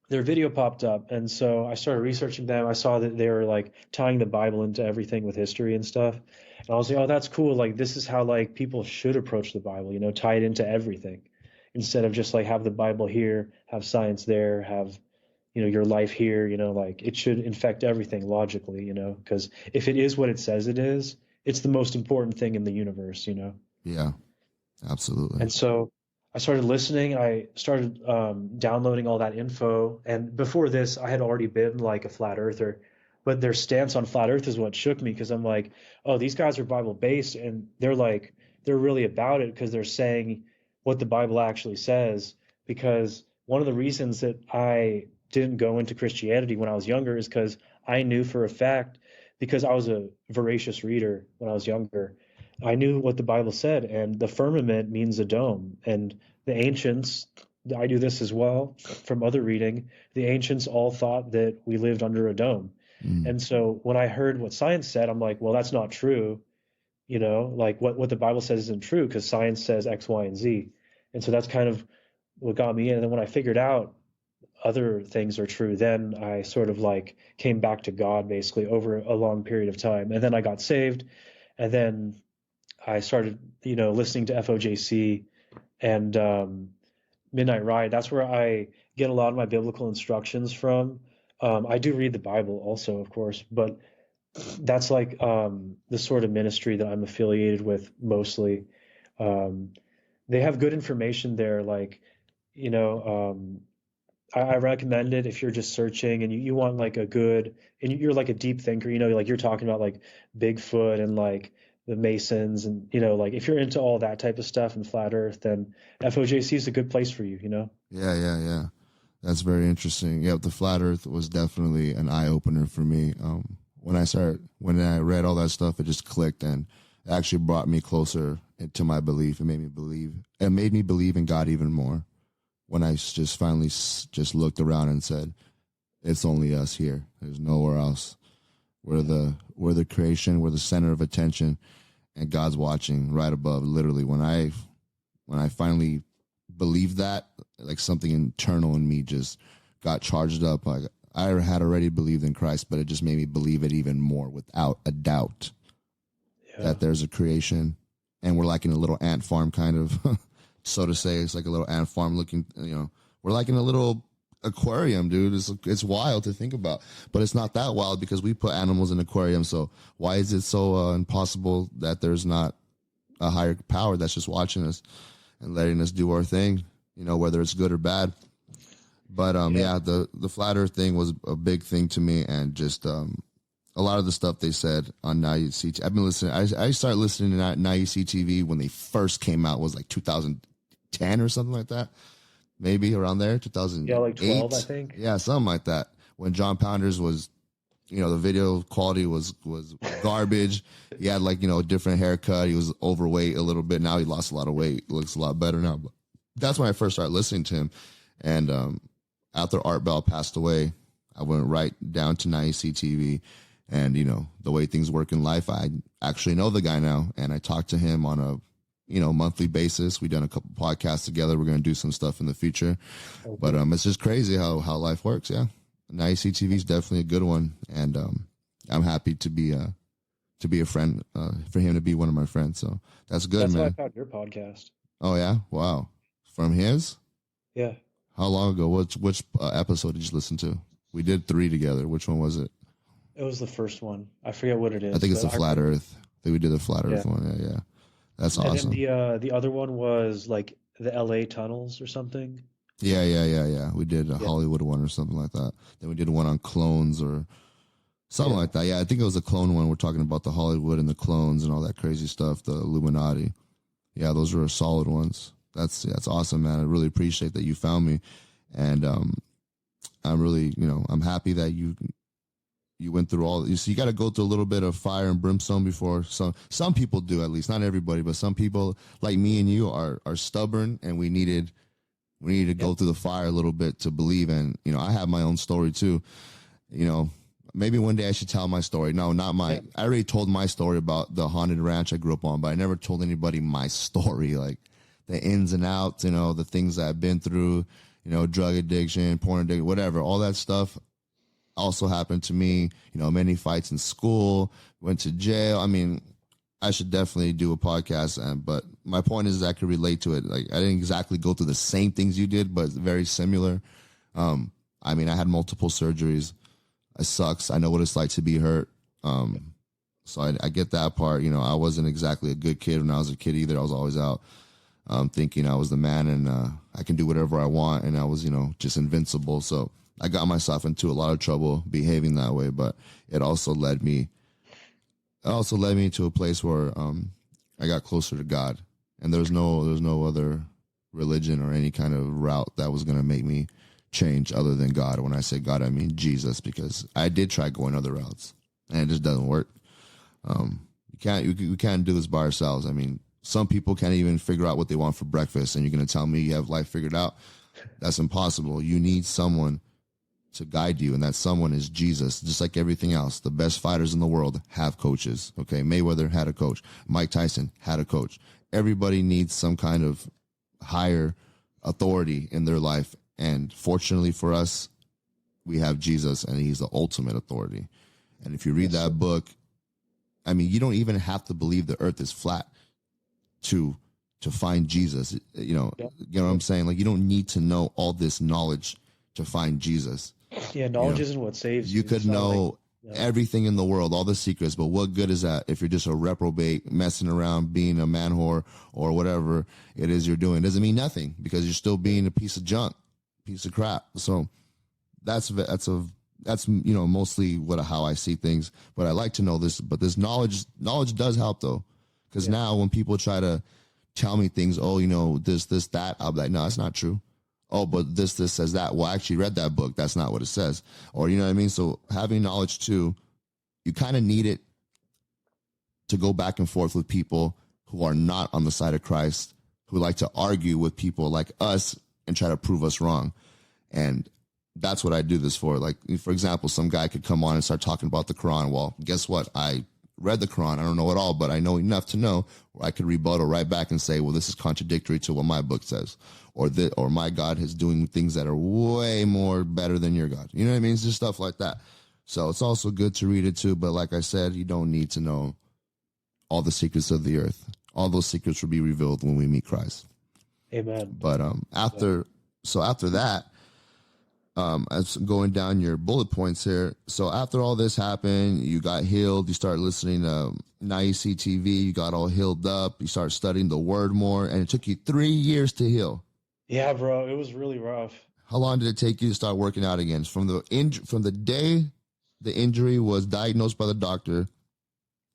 their video popped up, and so I started researching them. I saw that they were like tying the Bible into everything with history and stuff, and I was like, oh, that's cool. Like this is how like people should approach the Bible, tie it into everything, instead of just like have the Bible here, have science there, have your life here. Like it should infect everything logically, because if it is what it says it is, it's the most important thing in the universe. Yeah. Absolutely. And so I started listening. I started downloading all that info. And before this, I had already been like a flat earther, but their stance on flat earth is what shook me because I'm like, oh, these guys are Bible based and they're really about it because they're saying what the Bible actually says. Because one of the reasons that I didn't go into Christianity when I was younger is because I knew for a fact, because I was a voracious reader when I was younger, I knew what the Bible said, and the firmament means a dome. And the ancients, I do this as well from other reading, the ancients all thought that we lived under a dome. Mm. And so when I heard what science said, I'm like, well, that's not true. Like what the Bible says isn't true because science says X, Y, and Z. And so that's kind of what got me in. And then when I figured out other things are true, then I sort of like came back to God basically over a long period of time. And then I got saved. And then I started, listening to FOJC and Midnight Ride. That's where I get a lot of my biblical instructions from. I do read the Bible also, of course, but that's like the sort of ministry that I'm affiliated with mostly. Um, they have good information there, like, you know, I recommend it if you're just searching and you want like a good, and you're like a deep thinker, like you're talking about like Bigfoot and like the Masons and, like if you're into all that type of stuff and flat Earth, then FOJC is a good place for you. Yeah. Yeah. Yeah. That's very interesting. Yeah. The flat earth was definitely an eye opener for me. When I read all that stuff, it just clicked and it actually brought me closer to my belief. It made me believe in God even more when I just finally just looked around and said, it's only us here. There's nowhere else. We're the creation. We're the center of attention. and God's watching right above. Literally, when I finally believed that, like something internal in me just got charged up. Like I had already believed in Christ, but it just made me believe it even more without a doubt that there's a creation, and we're like in a little ant farm, kind of, so to say. It's like a little ant farm looking. We're like in a little aquarium, dude. It's wild to think about, but it's not that wild because we put animals in aquariums. So why is it so impossible that there's not a higher power that's just watching us and letting us do our thing, whether it's good or bad? But the flat earth thing was a big thing to me, and just a lot of the stuff they said on Now You See. I've been listening. I started listening to Now You See TV when they first came out. Was like 2010 or something like that. Maybe around there, 2008. Yeah, like 12, I think. Yeah, something like that. When John Pounders was, the video quality was garbage. He had like, a different haircut. He was overweight a little bit. Now he lost a lot of weight. Looks a lot better now. But that's when I first started listening to him. And after Art Bell passed away, I went right down to NIEC TV. And, the way things work in life, I actually know the guy now. And I talked to him on a monthly basis. We've done a couple podcasts together. We're going to do some stuff in the future. Okay. But it's just crazy how life works. Yeah. NIEC TV is definitely a good one. And I'm happy to be a friend, for him to be one of my friends. So that's good, man. That's how I found your podcast. Oh, yeah? Wow. From his? Yeah. How long ago? Which episode did you listen to? We did 3 together. Which one was it? It was the first one. I forget what it is. I think it's the Flat Earth. I think we did the Flat Earth one. Yeah. That's awesome. And then the other one was like the LA tunnels or something. Yeah. We did a Hollywood one or something like that. Then we did one on clones or something like that. Yeah, I think it was a clone one. We're talking about the Hollywood and the clones and all that crazy stuff, the Illuminati. Yeah, those were solid ones. That's awesome, man. I really appreciate that you found me. And I'm really, I'm happy that you went through all. You see, you got to go through a little bit of fire and brimstone before some people do, at least not everybody, but some people like me and you are stubborn, and we needed to go through the fire a little bit to believe. And I have my own story too. Maybe one day I should tell my story. No, not my. I already told my story about the haunted ranch I grew up on, but I never told anybody my story, like the ins and outs. The things that I've been through. Drug addiction, porn addiction, whatever, all that stuff. Also happened to me, many fights in school, went to jail. I mean, I should definitely do a podcast, but my point is that I could relate to it. Like, I didn't exactly go through the same things you did, but very similar. I had multiple surgeries. It sucks. I know what it's like to be hurt. So I get that part. I wasn't exactly a good kid when I was a kid either. I was always out thinking I was the man, and I can do whatever I want, and I was, just invincible. So I got myself into a lot of trouble behaving that way, but it also led me to a place where I got closer to God, and there's no other religion or any kind of route that was going to make me change other than God. When I say God, I mean Jesus, because I did try going other routes, and it just doesn't work. We can't do this by ourselves. I mean, some people can't even figure out what they want for breakfast, and you're going to tell me you have life figured out? That's impossible. You need someone to guide you, and that someone is Jesus. Just like everything else, the best fighters in the world have coaches. Okay, Mayweather had a coach. Mike Tyson had a coach. Everybody needs some kind of higher authority in their life, and fortunately for us, we have Jesus, and he's the ultimate authority. And if you read that book, I mean, you don't even have to believe the earth is flat to find Jesus. You know what I'm saying? Like, you don't need to know all this knowledge to find Jesus. Yeah, knowledge isn't what saves you. You could know everything in the world, all the secrets, but what good is that if you're just a reprobate, messing around, being a man whore, or whatever it is you're doing? It doesn't mean nothing, because you're still being a piece of junk, piece of crap. So that's mostly how I see things. But I like to know this. But this knowledge does help, though, because now when people try to tell me things, this, that, I'll be like, no, that's not true. Oh, but this says that. Well, I actually read that book. That's not what it says. Or, you know what I mean? So having knowledge too, you kind of need it to go back and forth with people who are not on the side of Christ, who like to argue with people like us and try to prove us wrong. And that's what I do this for. Like, for example, some guy could come on and start talking about the Quran. Well, guess what? I read the Quran. I don't know it all, but I know enough to know where I could rebuttal right back and say, well, this is contradictory to what my book says, or my God is doing things that are way more better than your God. You know what I mean? It's just stuff like that. So it's also good to read it too. But like I said, you don't need to know all the secrets of the earth. All those secrets will be revealed when we meet Christ. Amen. But after that, as going down your bullet points here. So after all this happened, you got healed. You started listening to Nice TV. You got all healed up. You started studying the word more, and it took you 3 years to heal. Yeah, bro, it was really rough. How long did it take you to start working out again? From the day the injury was diagnosed by the doctor,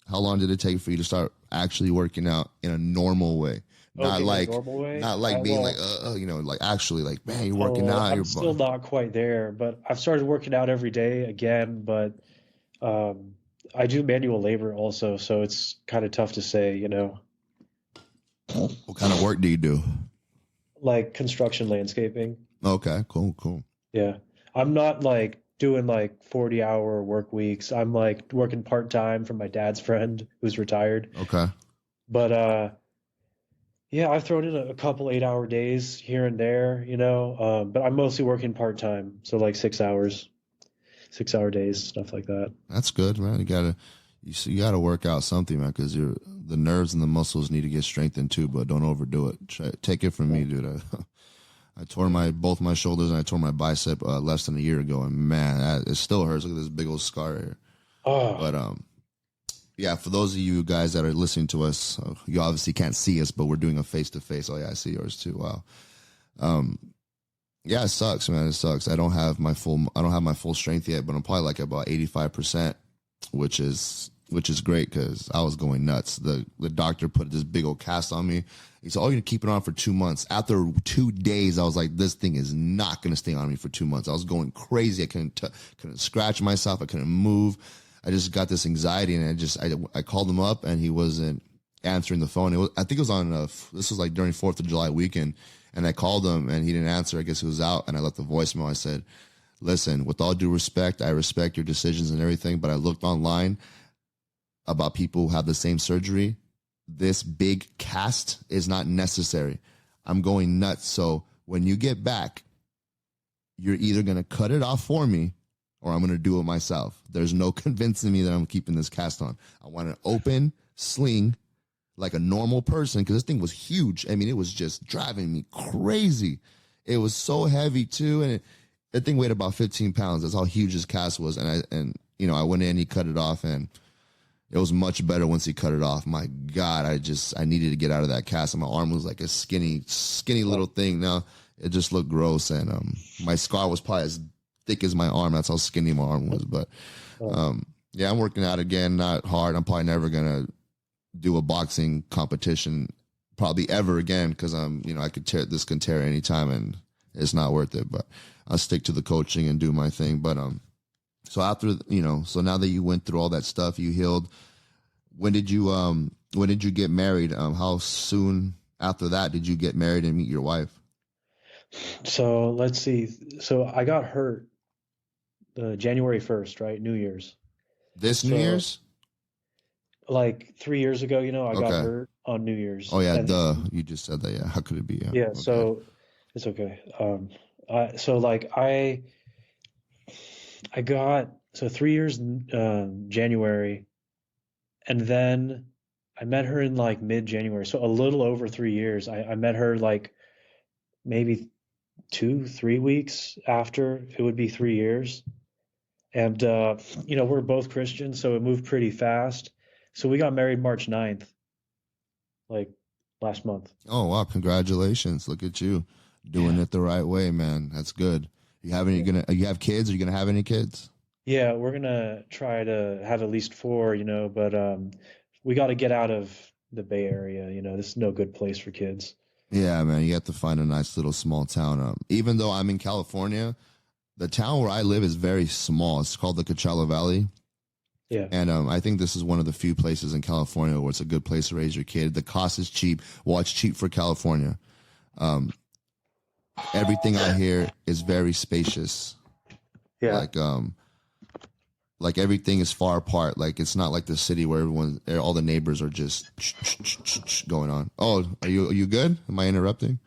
how long did it take for you to start actually working out in a normal way? Not like, normal way? not like being like, like actually like, man, you're working out. I'm still not quite there, but I've started working out every day again. But I do manual labor also, so it's kind of tough to say, What kind of work do you do? like construction landscaping. Okay, cool. Yeah, I'm not like doing like 40-hour work weeks. I'm like working part-time for my dad's friend who's retired. Okay. But yeah, I've thrown in a couple 8-hour days here and there, but I'm mostly working part-time, so like 6 hours, 6-hour days, stuff like that. That's good, man. You gotta work out something, man, because the nerves and the muscles need to get strengthened too, but don't overdo it. Take it from me, dude. I tore both my shoulders and I tore my bicep less than a year ago, and man, it still hurts. Look at this big old scar here. Oh, But yeah, for those of you guys that are listening to us, you obviously can't see us, but we're doing a face-to-face. Oh, yeah, I see yours too. Wow. Yeah, it sucks, man. It sucks. I don't have my full strength yet, but I'm probably like about 85%, which is great because I was going nuts. The doctor put this big old cast on me. He said, "Oh, you're gonna keep it on for 2 months." After 2 days, I was like, "This thing is not gonna stay on me for 2 months." I was going crazy. I couldn't scratch myself. I couldn't move. I just got this anxiety, and I called him up, and he wasn't answering the phone. I think it was on this was like during 4th of July weekend, and I called him, and he didn't answer. I guess he was out, and I left the voicemail. I said, "Listen, with all due respect, I respect your decisions and everything, but I looked online about people who have the same surgery. This big cast is not necessary. I'm going nuts. So when you get back, you're either going to cut it off for me or I'm going to do it myself. There's no convincing me that I'm keeping this cast on. I want an open sling like a normal person because this thing was huge. I mean, it was just driving me crazy. It was so heavy too. And that thing weighed about 15 pounds. That's how huge this cast was. And I went in, he cut it off, and it was much better once he cut it off. My God, I needed to get out of that cast. And my arm was like a skinny little thing. Now it just looked gross. And my scar was probably as thick as my arm. That's how skinny my arm was. But yeah, I'm working out again, not hard. I'm probably never going to do a boxing competition probably ever again because I could tear anytime and it's not worth it. But I'll stick to the coaching and do my thing. But so after, so now that you went through all that stuff, you healed. When did you get married? How soon after that did you get married and meet your wife? So let's see. So I got hurt January 1st, right? New Year's. New Year's? Like 3 years ago, I got hurt on New Year's. Oh yeah, you just said that. Yeah, how could it be? Yeah. Okay. So it's okay. I got 3 years January, and then I met her in like mid-January, so a little over 3 years. I met her like maybe 2-3 weeks after it would be 3 years, and we're both Christians, so it moved pretty fast. So we got married March 9th, like last month. Oh wow! Congratulations! Look at you doing it the right way, man. That's good. You have kids? Are you gonna have any kids? Yeah, we're gonna try to have at least 4, but we got to get out of the Bay Area. This is no good place for kids. Yeah, man, you have to find a nice little small town. Even though I'm in California, the town where I live is very small. It's called the Coachella Valley. Yeah. And I think this is one of the few places in California where it's a good place to raise your kid. The cost is cheap. Well, it's cheap for California. Everything out here is very spacious. Yeah. Like like everything is far apart. Like it's not like the city where all the neighbors are just going on. Oh, are you good? Am I interrupting?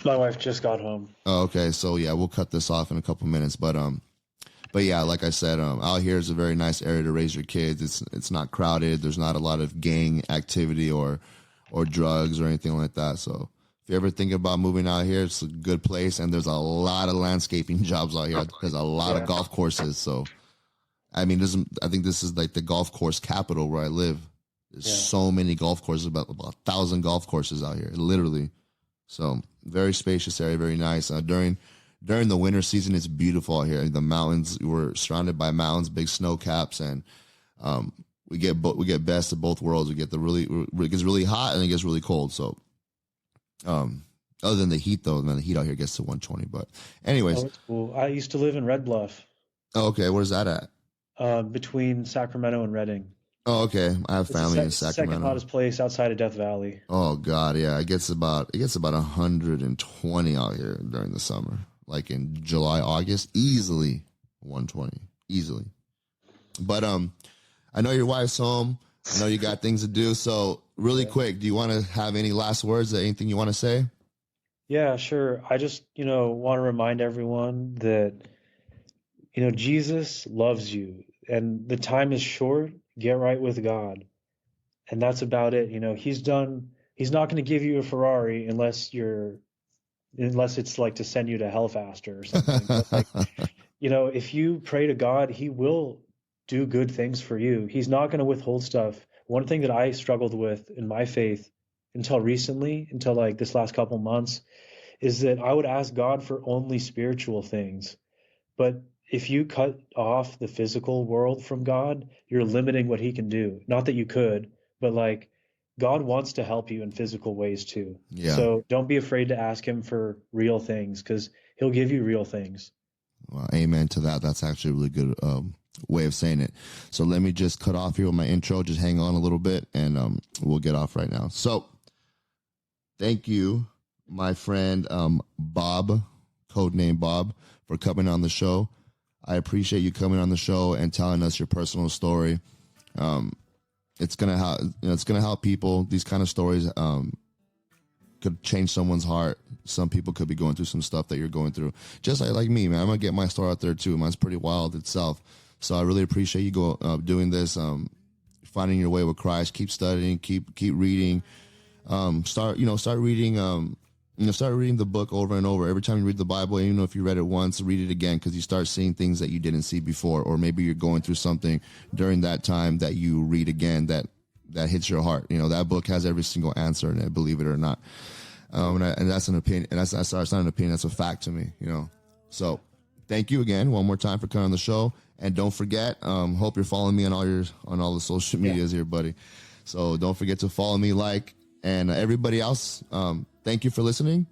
My wife just got home. Oh, okay. So yeah, we'll cut this off in a couple minutes. But yeah, like I said, out here is a very nice area to raise your kids. It's not crowded. There's not a lot of gang activity or drugs or anything like that. So if you ever think about moving out here, it's a good place. And there's a lot of landscaping jobs out here. There's a lot of golf courses. So I mean, I think this is like the golf course capital where I live. There's so many golf courses, about 1,000 golf courses out here, literally. So very spacious area, very nice. During the winter season, it's beautiful out here. The mountains, we're surrounded by mountains, big snow caps, and we get best of both worlds. It gets really hot and it gets really cold. So other than the heat, though, man, the heat out here gets to 120. But anyways, that's cool. I used to live in Red Bluff. Oh, okay, where's that at? Between Sacramento and Redding. Oh, okay. I have family in Sacramento. Second hottest place outside of Death Valley. Oh God, yeah. It gets about 120 out here during the summer. Like in July, August, easily 120, easily. But I know your wife's home. I know you got things to do. So really quick, do you want to have any last words? Anything you want to say? Yeah, sure. I just want to remind everyone that Jesus loves you, and the time is short. Get right with God. And that's about it. He's not going to give you a Ferrari unless it's like to send you to hell faster or something. But like, if you pray to God, he will do good things for you. He's not going to withhold stuff. One thing that I struggled with in my faith until recently, until like this last couple months, is that I would ask God for only spiritual things. But if you cut off the physical world from God, you're limiting what he can do. Not that you could, but like God wants to help you in physical ways too. Yeah. So don't be afraid to ask him for real things, because he'll give you real things. Well, amen to that. That's actually a really good way of saying it. So let me just cut off here with my intro. Just hang on a little bit and we'll get off right now. So thank you, my friend Bob, codename Bob, for coming on the show. I appreciate you coming on the show and telling us your personal story. It's gonna help people. These kind of stories could change someone's heart. Some people could be going through some stuff that you're going through. Just like me, man. I'm gonna get my story out there too. Mine's pretty wild itself. So I really appreciate you doing this. Finding your way with Christ. Keep studying. Keep reading. Start reading. Start reading the book over and over. Every time you read the Bible, even if you read it once, read it again, because you start seeing things that you didn't see before, or maybe you're going through something during that time that you read again that hits your heart. That book has every single answer in it, believe it or not. And that's an opinion. And that's not an opinion. That's a fact to me. So thank you again one more time for coming on the show. And don't forget, hope you're following me on all the social medias here, buddy. So don't forget to follow me, and everybody else. Thank you for listening.